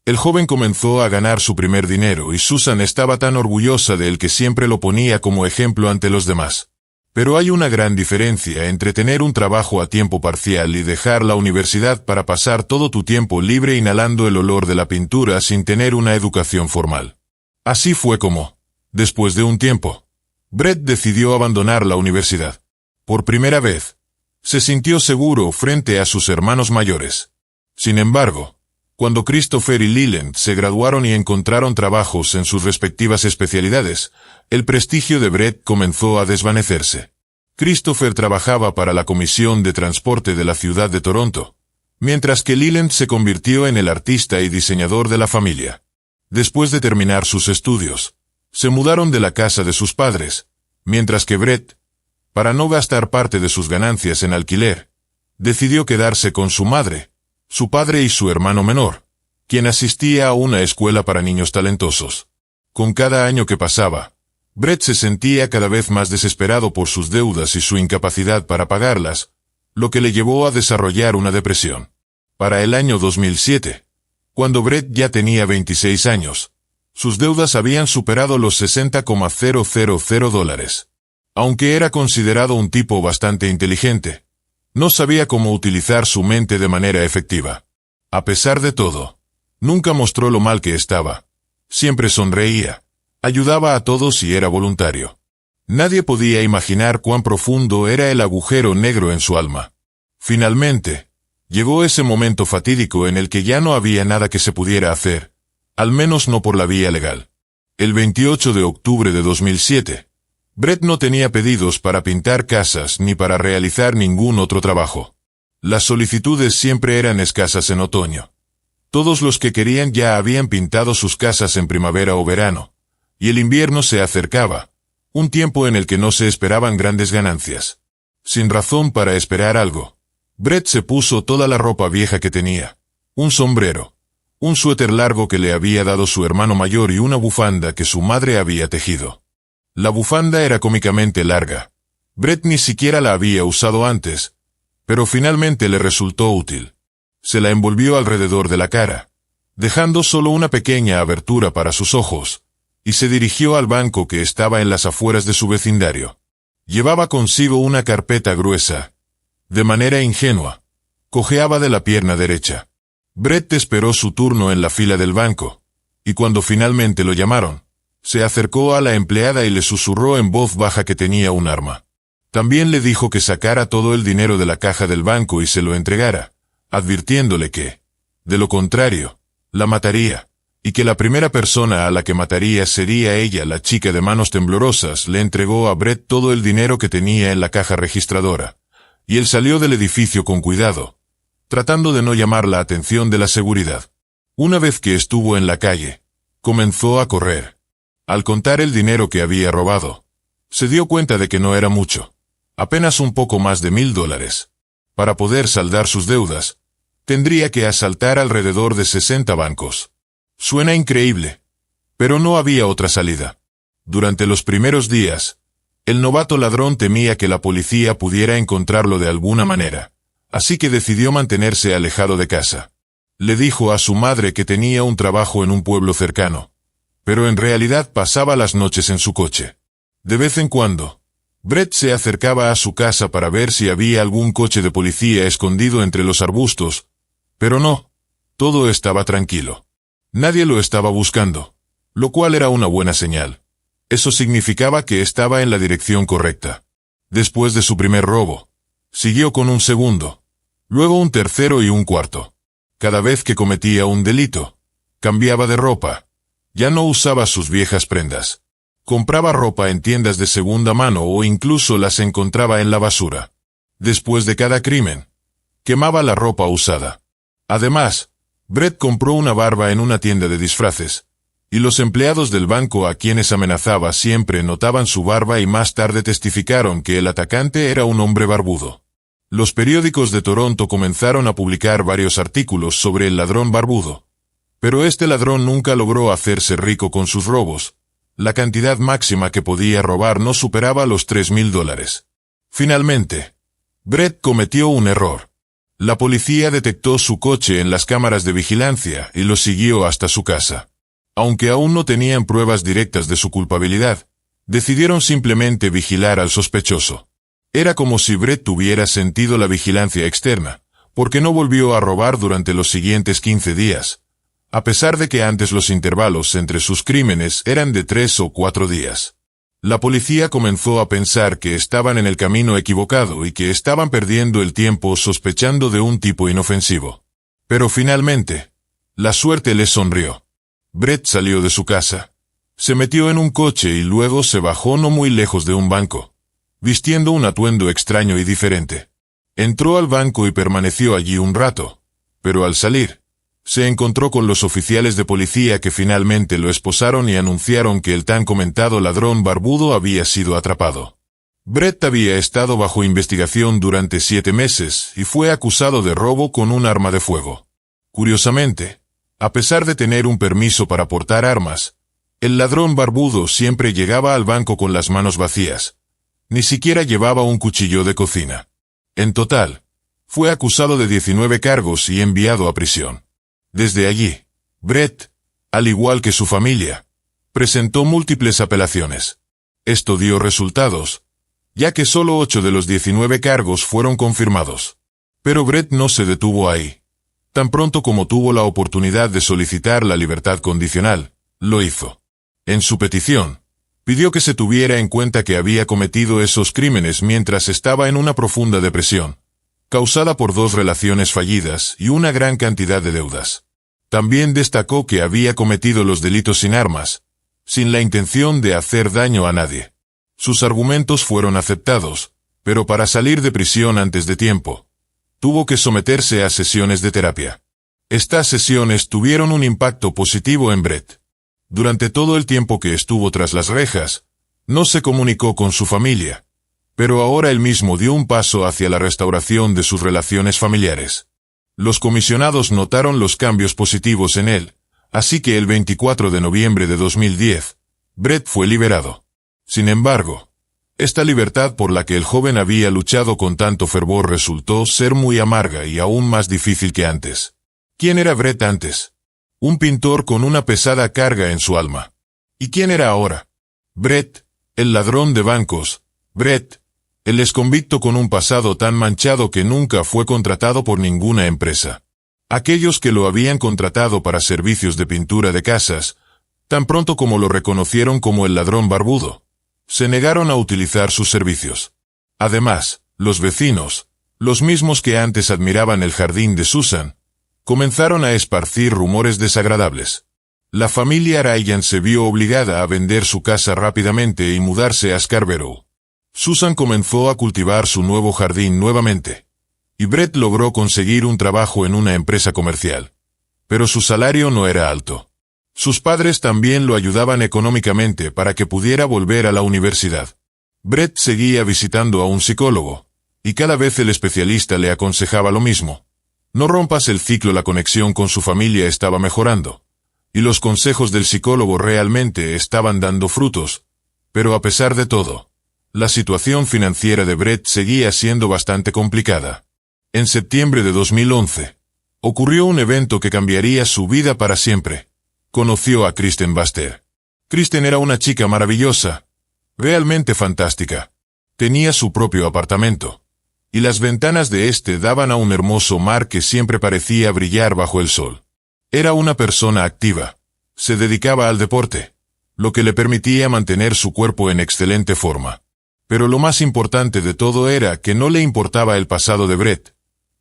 El joven comenzó a ganar su primer dinero y Susan estaba tan orgullosa de él que siempre lo ponía como ejemplo ante los demás. Pero hay una gran diferencia entre tener un trabajo a tiempo parcial y dejar la universidad para pasar todo tu tiempo libre inhalando el olor de la pintura sin tener una educación formal. Así fue como, después de un tiempo, Brett decidió abandonar la universidad. Por primera vez, se sintió seguro frente a sus hermanos mayores. Sin embargo, cuando Christopher y Leland se graduaron y encontraron trabajos en sus respectivas especialidades, el prestigio de Brett comenzó a desvanecerse. Christopher trabajaba para la Comisión de Transporte de la ciudad de Toronto, mientras que Leland se convirtió en el artista y diseñador de la familia. Después de terminar sus estudios, se mudaron de la casa de sus padres, mientras que Brett, para no gastar parte de sus ganancias en alquiler, decidió quedarse con su madre, su padre y su hermano menor, quien asistía a una escuela para niños talentosos. Con cada año que pasaba, Brett se sentía cada vez más desesperado por sus deudas y su incapacidad para pagarlas, lo que le llevó a desarrollar una depresión. Para el año 2007, cuando Brett ya tenía 26 años, sus deudas habían superado los $60,000. Aunque era considerado un tipo bastante inteligente, no sabía cómo utilizar su mente de manera efectiva. A pesar de todo, nunca mostró lo mal que estaba. Siempre sonreía, ayudaba a todos y era voluntario. Nadie podía imaginar cuán profundo era el agujero negro en su alma. Finalmente, llegó ese momento fatídico en el que ya no había nada que se pudiera hacer, al menos no por la vía legal. El 28 de octubre de 2007, Brett no tenía pedidos para pintar casas ni para realizar ningún otro trabajo. Las solicitudes siempre eran escasas en otoño. Todos los que querían ya habían pintado sus casas en primavera o verano, y el invierno se acercaba, un tiempo en el que no se esperaban grandes ganancias. Sin razón para esperar algo, Brett se puso toda la ropa vieja que tenía, un sombrero, un suéter largo que le había dado su hermano mayor y una bufanda que su madre había tejido. La bufanda era cómicamente larga. Brett ni siquiera la había usado antes, pero finalmente le resultó útil. Se la envolvió alrededor de la cara, dejando solo una pequeña abertura para sus ojos, y se dirigió al banco que estaba en las afueras de su vecindario. Llevaba consigo una carpeta gruesa. De manera ingenua, cojeaba de la pierna derecha. Brett esperó su turno en la fila del banco, y cuando finalmente lo llamaron, se acercó a la empleada y le susurró en voz baja que tenía un arma. También le dijo que sacara todo el dinero de la caja del banco y se lo entregara, advirtiéndole que, de lo contrario, la mataría, y que la primera persona a la que mataría sería ella. La chica de manos temblorosas le entregó a Brett todo el dinero que tenía en la caja registradora, y él salió del edificio con cuidado, tratando de no llamar la atención de la seguridad. Una vez que estuvo en la calle, comenzó a correr. Al contar el dinero que había robado, se dio cuenta de que no era mucho, apenas un poco más de $1,000. Para poder saldar sus deudas, tendría que asaltar alrededor de 60 bancos. Suena increíble, pero no había otra salida. Durante los primeros días, El novato ladrón temía que la policía pudiera encontrarlo de alguna manera, así que decidió mantenerse alejado de casa. Le dijo a su madre que tenía un trabajo en un pueblo cercano, pero en realidad pasaba las noches en su coche. De vez en cuando, Brett se acercaba a su casa para ver si había algún coche de policía escondido entre los arbustos, pero no, todo estaba tranquilo. Nadie lo estaba buscando, lo cual era una buena señal. Eso significaba que estaba en la dirección correcta. Después de su primer robo, siguió con un segundo, luego un tercero y un cuarto. Cada vez que cometía un delito, cambiaba de ropa. Ya no usaba sus viejas prendas. Compraba ropa en tiendas de segunda mano o incluso las encontraba en la basura. Después de cada crimen, quemaba la ropa usada. Además, Brett compró una barba en una tienda de disfraces, y los empleados del banco a quienes amenazaba siempre notaban su barba y más tarde testificaron que el atacante era un hombre barbudo. Los periódicos de Toronto comenzaron a publicar varios artículos sobre el ladrón barbudo. Pero este ladrón nunca logró hacerse rico con sus robos. La cantidad máxima que podía robar no superaba los $3,000. Finalmente, Brett cometió un error. La policía detectó su coche en las cámaras de vigilancia y lo siguió hasta su casa. Aunque aún no tenían pruebas directas de su culpabilidad, decidieron simplemente vigilar al sospechoso. Era como si Brett tuviera sentido la vigilancia externa, porque no volvió a robar durante los siguientes 15 días. A pesar de que antes los intervalos entre sus crímenes eran de 3 o 4 días. La policía comenzó a pensar que estaban en el camino equivocado y que estaban perdiendo el tiempo sospechando de un tipo inofensivo. Pero finalmente, la suerte les sonrió. Brett salió de su casa, se metió en un coche y luego se bajó no muy lejos de un banco, vistiendo un atuendo extraño y diferente. Entró al banco y permaneció allí un rato, pero al salir, se encontró con los oficiales de policía que finalmente lo esposaron y anunciaron que el tan comentado ladrón barbudo había sido atrapado. Brett había estado bajo investigación durante 7 meses y fue acusado de robo con un arma de fuego. Curiosamente, a pesar de tener un permiso para portar armas, el ladrón barbudo siempre llegaba al banco con las manos vacías. Ni siquiera llevaba un cuchillo de cocina. En total, fue acusado de 19 cargos y enviado a prisión. Desde allí, Brett, al igual que su familia, presentó múltiples apelaciones. Esto dio resultados, ya que solo 8 de los 19 cargos fueron confirmados. Pero Brett no se detuvo ahí. Tan pronto como tuvo la oportunidad de solicitar la libertad condicional, lo hizo. En su petición, pidió que se tuviera en cuenta que había cometido esos crímenes mientras estaba en una profunda depresión, causada por 2 relaciones fallidas y una gran cantidad de deudas. También destacó que había cometido los delitos sin armas, sin la intención de hacer daño a nadie. Sus argumentos fueron aceptados, pero para salir de prisión antes de tiempo, tuvo que someterse a sesiones de terapia. Estas sesiones tuvieron un impacto positivo en Brett. Durante todo el tiempo que estuvo tras las rejas, no se comunicó con su familia, pero ahora él mismo dio un paso hacia la restauración de sus relaciones familiares. Los comisionados notaron los cambios positivos en él, así que el 24 de noviembre de 2010, Brett fue liberado. Sin embargo, esta libertad por la que el joven había luchado con tanto fervor resultó ser muy amarga y aún más difícil que antes. ¿Quién era Brett antes? Un pintor con una pesada carga en su alma. ¿Y quién era ahora? Brett, el ladrón de bancos. Brett, el exconvicto con un pasado tan manchado que nunca fue contratado por ninguna empresa. Aquellos que lo habían contratado para servicios de pintura de casas, tan pronto como lo reconocieron como el ladrón barbudo, se negaron a utilizar sus servicios. Además, los vecinos, los mismos que antes admiraban el jardín de Susan, comenzaron a esparcir rumores desagradables. La familia Ryan se vio obligada a vender su casa rápidamente y mudarse a Scarborough. Susan comenzó a cultivar su nuevo jardín nuevamente, y Brett logró conseguir un trabajo en una empresa comercial. Pero su salario no era alto. Sus padres también lo ayudaban económicamente para que pudiera volver a la universidad. Brett seguía visitando a un psicólogo, y cada vez el especialista le aconsejaba lo mismo. No rompas el ciclo, la conexión con su familia estaba mejorando, y los consejos del psicólogo realmente estaban dando frutos. Pero a pesar de todo, La situación financiera de Brett seguía siendo bastante complicada. En septiembre de 2011, ocurrió un evento que cambiaría su vida para siempre. Conoció a Kristen Baster. Kristen era una chica maravillosa, realmente fantástica. Tenía su propio apartamento, y las ventanas de este daban a un hermoso mar que siempre parecía brillar bajo el sol. Era una persona activa. Se dedicaba al deporte, lo que le permitía mantener su cuerpo en excelente forma. Pero lo más importante de todo era que no le importaba el pasado de Brett.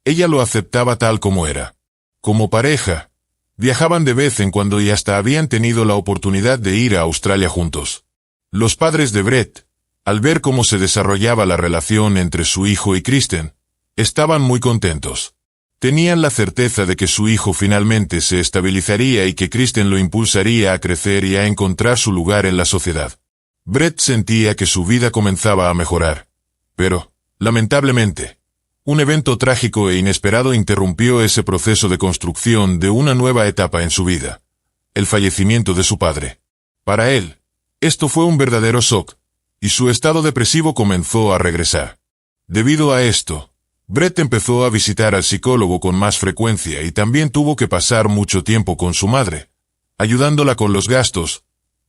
Ella lo aceptaba tal como era. Como pareja, viajaban de vez en cuando y hasta habían tenido la oportunidad de ir a Australia juntos. Los padres de Brett, al ver cómo se desarrollaba la relación entre su hijo y Kristen, estaban muy contentos. Tenían la certeza de que su hijo finalmente se estabilizaría y que Kristen lo impulsaría a crecer y a encontrar su lugar en la sociedad. Brett sentía que su vida comenzaba a mejorar. Pero, lamentablemente, un evento trágico e inesperado interrumpió ese proceso de construcción de una nueva etapa en su vida: el fallecimiento de su padre. Para él, esto fue un verdadero shock, y su estado depresivo comenzó a regresar. Debido a esto, Brett empezó a visitar al psicólogo con más frecuencia y también tuvo que pasar mucho tiempo con su madre, ayudándola con los gastos,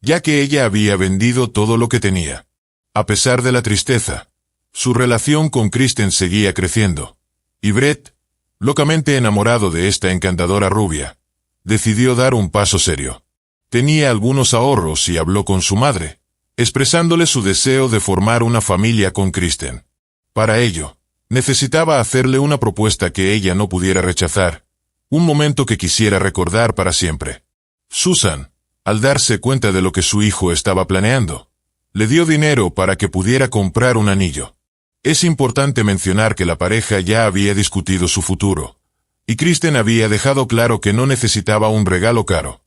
ya que ella había vendido todo lo que tenía. A pesar de la tristeza, su relación con Kristen seguía creciendo, y Brett, locamente enamorado de esta encantadora rubia, decidió dar un paso serio. Tenía algunos ahorros y habló con su madre, expresándole su deseo de formar una familia con Kristen. Para ello, necesitaba hacerle una propuesta que ella no pudiera rechazar, un momento que quisiera recordar para siempre. Susan, al darse cuenta de lo que su hijo estaba planeando, le dio dinero para que pudiera comprar un anillo. Es importante mencionar que la pareja ya había discutido su futuro, y Kristen había dejado claro que no necesitaba un regalo caro.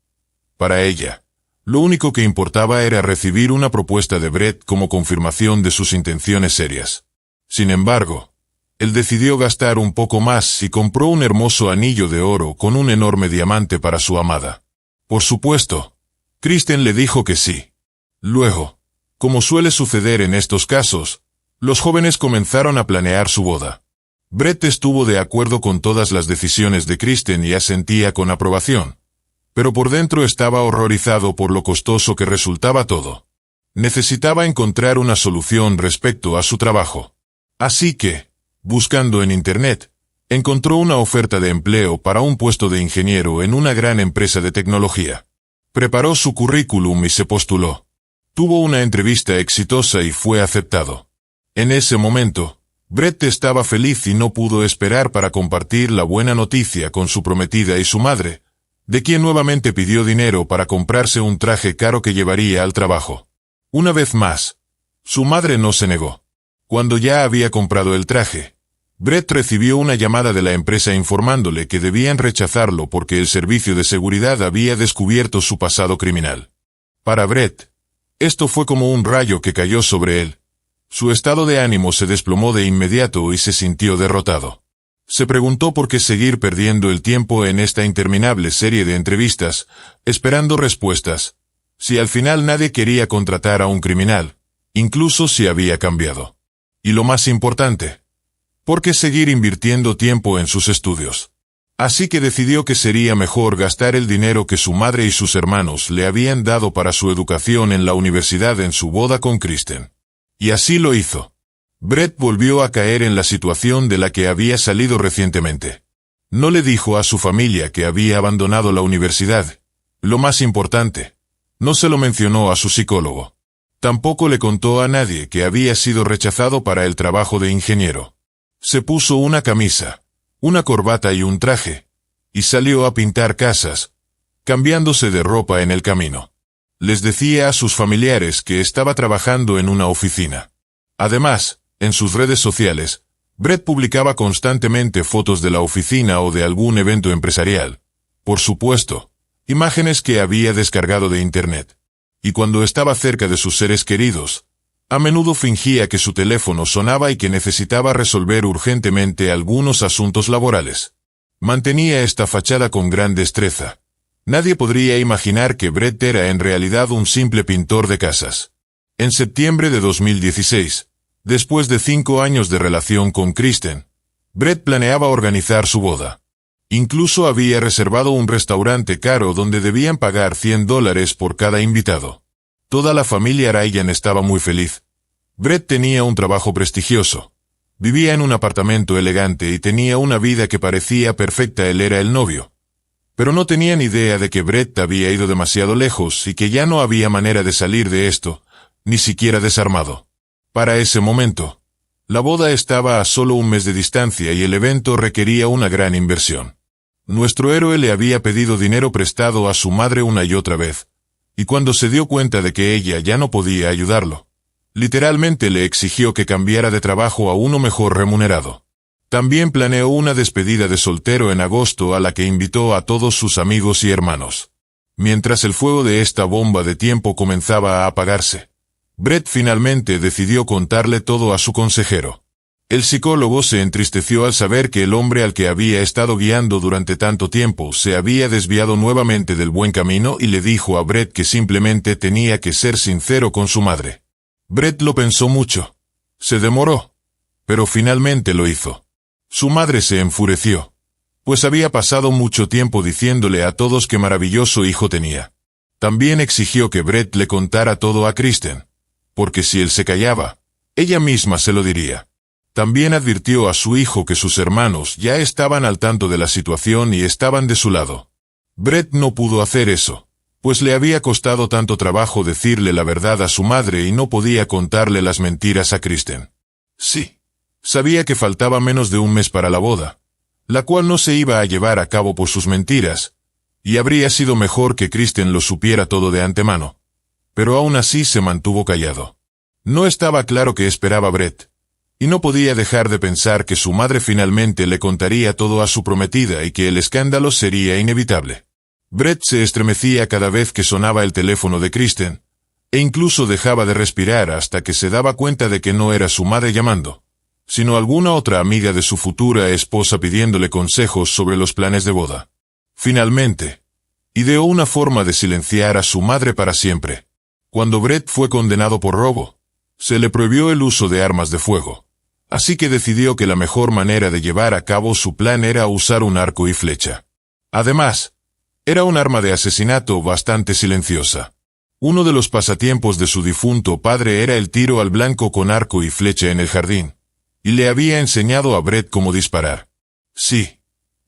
Para ella, lo único que importaba era recibir una propuesta de Brett como confirmación de sus intenciones serias. Sin embargo, él decidió gastar un poco más y compró un hermoso anillo de oro con un enorme diamante para su amada. Por supuesto, Kristen le dijo que sí. Luego, como suele suceder en estos casos, los jóvenes comenzaron a planear su boda. Brett estuvo de acuerdo con todas las decisiones de Kristen y asentía con aprobación, pero por dentro estaba horrorizado por lo costoso que resultaba todo. Necesitaba encontrar una solución respecto a su trabajo. Así que, buscando en Internet, encontró una oferta de empleo para un puesto de ingeniero en una gran empresa de tecnología. Preparó su currículum y se postuló. Tuvo una entrevista exitosa y fue aceptado. En ese momento, Brett estaba feliz y no pudo esperar para compartir la buena noticia con su prometida y su madre, de quien nuevamente pidió dinero para comprarse un traje caro que llevaría al trabajo. Una vez más, su madre no se negó. Cuando ya había comprado el traje, Brett recibió una llamada de la empresa informándole que debían rechazarlo porque el servicio de seguridad había descubierto su pasado criminal. Para Brett, esto fue como un rayo que cayó sobre él. Su estado de ánimo se desplomó de inmediato y se sintió derrotado. Se preguntó por qué seguir perdiendo el tiempo en esta interminable serie de entrevistas, esperando respuestas, si al final nadie quería contratar a un criminal, incluso si había cambiado. Y lo más importante, ¿por qué seguir invirtiendo tiempo en sus estudios? Así que decidió que sería mejor gastar el dinero que su madre y sus hermanos le habían dado para su educación en la universidad en su boda con Kristen. Y así lo hizo. Brett volvió a caer en la situación de la que había salido recientemente. No le dijo a su familia que había abandonado la universidad. Lo más importante, no se lo mencionó a su psicólogo. Tampoco le contó a nadie que había sido rechazado para el trabajo de ingeniero. Se puso una camisa, una corbata y un traje, y salió a pintar casas, cambiándose de ropa en el camino. Les decía a sus familiares que estaba trabajando en una oficina. Además, en sus redes sociales, Brett publicaba constantemente fotos de la oficina o de algún evento empresarial. Por supuesto, imágenes que había descargado de Internet. Y cuando estaba cerca de sus seres queridos, a menudo fingía que su teléfono sonaba y que necesitaba resolver urgentemente algunos asuntos laborales. Mantenía esta fachada con gran destreza. Nadie podría imaginar que Brett era en realidad un simple pintor de casas. En septiembre de 2016, después de 5 años de relación con Kristen, Brett planeaba organizar su boda. Incluso había reservado un restaurante caro donde debían pagar $100 por cada invitado. Toda la familia Ryan estaba muy feliz. Brett tenía un trabajo prestigioso. Vivía en un apartamento elegante y tenía una vida que parecía perfecta. Él era el novio. Pero no tenían idea de que Brett había ido demasiado lejos y que ya no había manera de salir de esto, ni siquiera desarmado. Para ese momento, la boda estaba a solo un mes de distancia y el evento requería una gran inversión. Nuestro héroe le había pedido dinero prestado a su madre una y otra vez, y cuando se dio cuenta de que ella ya no podía ayudarlo, literalmente le exigió que cambiara de trabajo a uno mejor remunerado. También planeó una despedida de soltero en agosto a la que invitó a todos sus amigos y hermanos. Mientras el fuego de esta bomba de tiempo comenzaba a apagarse, Brett finalmente decidió contarle todo a su consejero. El psicólogo se entristeció al saber que el hombre al que había estado guiando durante tanto tiempo se había desviado nuevamente del buen camino y le dijo a Brett que simplemente tenía que ser sincero con su madre. Brett lo pensó mucho. Se demoró, pero finalmente lo hizo. Su madre se enfureció, pues había pasado mucho tiempo diciéndole a todos qué maravilloso hijo tenía. También exigió que Brett le contara todo a Kristen, porque si él se callaba, ella misma se lo diría. También advirtió a su hijo que sus hermanos ya estaban al tanto de la situación y estaban de su lado. Brett no pudo hacer eso, pues le había costado tanto trabajo decirle la verdad a su madre y no podía contarle las mentiras a Kristen. Sí, sabía que faltaba menos de un mes para la boda, la cual no se iba a llevar a cabo por sus mentiras, y habría sido mejor que Kristen lo supiera todo de antemano. Pero aún así se mantuvo callado. No estaba claro qué esperaba Brett, y no podía dejar de pensar que su madre finalmente le contaría todo a su prometida y que el escándalo sería inevitable. Brett se estremecía cada vez que sonaba el teléfono de Kristen, e incluso dejaba de respirar hasta que se daba cuenta de que no era su madre llamando, sino alguna otra amiga de su futura esposa pidiéndole consejos sobre los planes de boda. Finalmente, ideó una forma de silenciar a su madre para siempre. Cuando Brett fue condenado por robo, se le prohibió el uso de armas de fuego. Así que decidió que la mejor manera de llevar a cabo su plan era usar un arco y flecha. Además, era un arma de asesinato bastante silenciosa. Uno de los pasatiempos de su difunto padre era el tiro al blanco con arco y flecha en el jardín, y le había enseñado a Brett cómo disparar. Sí,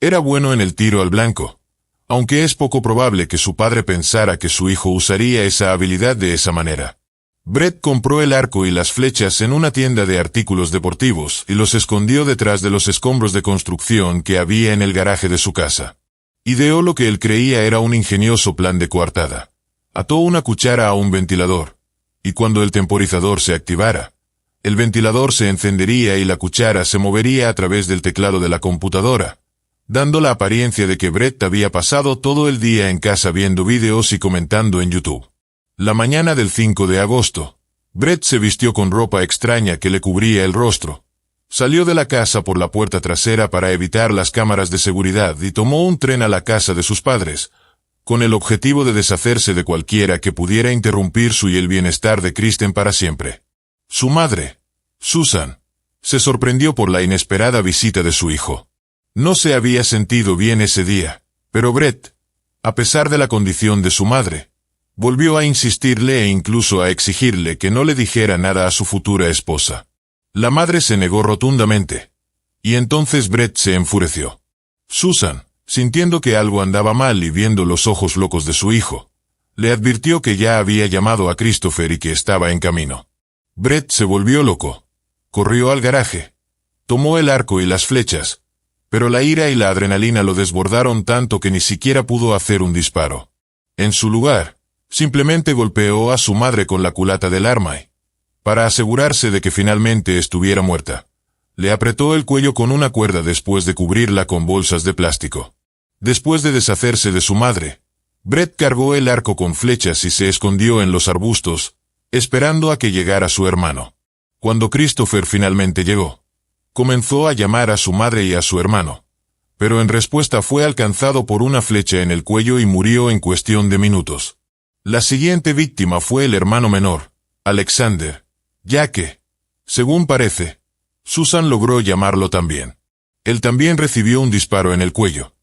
era bueno en el tiro al blanco, aunque es poco probable que su padre pensara que su hijo usaría esa habilidad de esa manera. Brett compró el arco y las flechas en una tienda de artículos deportivos y los escondió detrás de los escombros de construcción que había en el garaje de su casa. Ideó lo que él creía era un ingenioso plan de coartada. Ató una cuchara a un ventilador, y cuando el temporizador se activara, el ventilador se encendería y la cuchara se movería a través del teclado de la computadora, dando la apariencia de que Brett había pasado todo el día en casa viendo vídeos y comentando en YouTube. La mañana del 5 de agosto, Brett se vistió con ropa extraña que le cubría el rostro. Salió de la casa por la puerta trasera para evitar las cámaras de seguridad y tomó un tren a la casa de sus padres, con el objetivo de deshacerse de cualquiera que pudiera interrumpir su y el bienestar de Kristen para siempre. Su madre, Susan, se sorprendió por la inesperada visita de su hijo. No se había sentido bien ese día, pero Brett, a pesar de la condición de su madre, volvió a insistirle e incluso a exigirle que no le dijera nada a su futura esposa. La madre se negó rotundamente, y entonces Brett se enfureció. Susan, sintiendo que algo andaba mal y viendo los ojos locos de su hijo, le advirtió que ya había llamado a Christopher y que estaba en camino. Brett se volvió loco. Corrió al garaje. Tomó el arco y las flechas, pero la ira y la adrenalina lo desbordaron tanto que ni siquiera pudo hacer un disparo. En su lugar, simplemente golpeó a su madre con la culata del arma y, para asegurarse de que finalmente estuviera muerta, le apretó el cuello con una cuerda después de cubrirla con bolsas de plástico. Después de deshacerse de su madre, Brett cargó el arco con flechas y se escondió en los arbustos, esperando a que llegara su hermano. Cuando Christopher finalmente llegó, comenzó a llamar a su madre y a su hermano, pero en respuesta fue alcanzado por una flecha en el cuello y murió en cuestión de minutos. La siguiente víctima fue el hermano menor, Alexander, ya que, según parece, Susan logró llamarlo también. Él también recibió un disparo en el cuello.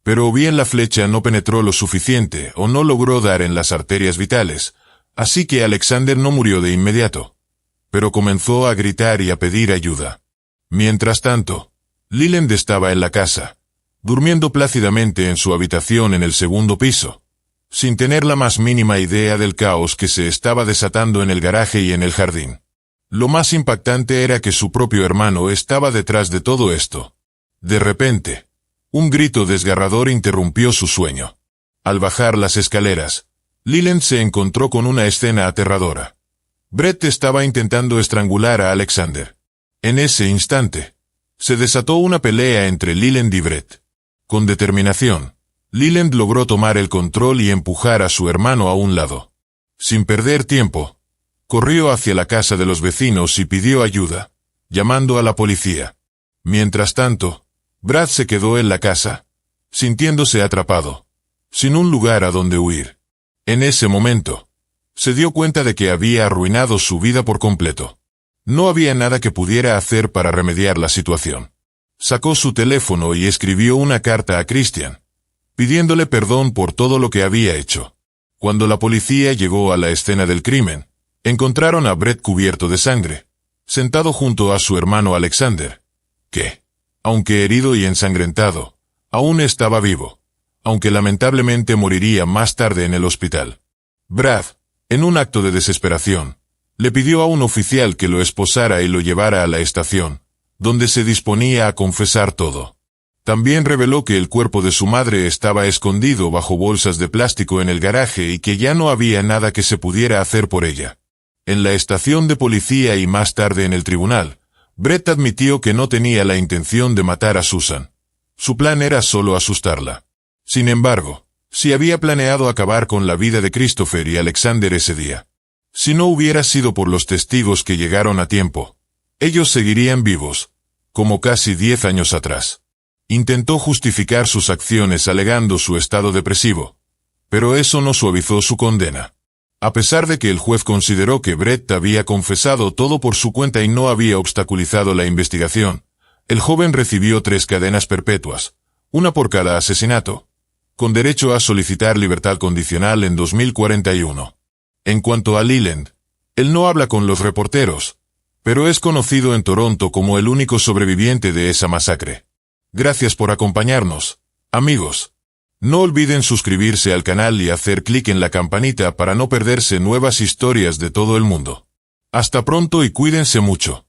Pero o bien la flecha no penetró lo suficiente o no logró dar en las arterias vitales, así que Alexander no murió de inmediato. Pero comenzó a gritar y a pedir ayuda. Mientras tanto, Leland estaba en la casa, durmiendo plácidamente en su habitación en el segundo piso, sin tener la más mínima idea del caos que se estaba desatando en el garaje y en el jardín. Lo más impactante era que su propio hermano estaba detrás de todo esto. De repente, un grito desgarrador interrumpió su sueño. Al bajar las escaleras, Leland se encontró con una escena aterradora. Brett estaba intentando estrangular a Alexander. En ese instante, se desató una pelea entre Leland y Brett. Con determinación, Leland logró tomar el control y empujar a su hermano a un lado. Sin perder tiempo, corrió hacia la casa de los vecinos y pidió ayuda, llamando a la policía. Mientras tanto, Brad se quedó en la casa, sintiéndose atrapado, sin un lugar a donde huir. En ese momento, se dio cuenta de que había arruinado su vida por completo. No había nada que pudiera hacer para remediar la situación. Sacó su teléfono y escribió una carta a Christian, pidiéndole perdón por todo lo que había hecho. Cuando la policía llegó a la escena del crimen, encontraron a Brett cubierto de sangre, sentado junto a su hermano Alexander, que, aunque herido y ensangrentado, aún estaba vivo, aunque lamentablemente moriría más tarde en el hospital. Brad, en un acto de desesperación, le pidió a un oficial que lo esposara y lo llevara a la estación, donde se disponía a confesar todo. También reveló que el cuerpo de su madre estaba escondido bajo bolsas de plástico en el garaje y que ya no había nada que se pudiera hacer por ella. En la estación de policía y más tarde en el tribunal, Brett admitió que no tenía la intención de matar a Susan. Su plan era solo asustarla. Sin embargo, sí había planeado acabar con la vida de Christopher y Alexander ese día. Si no hubiera sido por los testigos que llegaron a tiempo, ellos seguirían vivos, como casi 10 años atrás. Intentó justificar sus acciones alegando su estado depresivo, pero eso no suavizó su condena. A pesar de que el juez consideró que Brett había confesado todo por su cuenta y no había obstaculizado la investigación, el joven recibió 3 cadenas perpetuas, una por cada asesinato, con derecho a solicitar libertad condicional en 2041. En cuanto a Leland, él no habla con los reporteros, pero es conocido en Toronto como el único sobreviviente de esa masacre. Gracias por acompañarnos, amigos. No olviden suscribirse al canal y hacer clic en la campanita para no perderse nuevas historias de todo el mundo. Hasta pronto y cuídense mucho.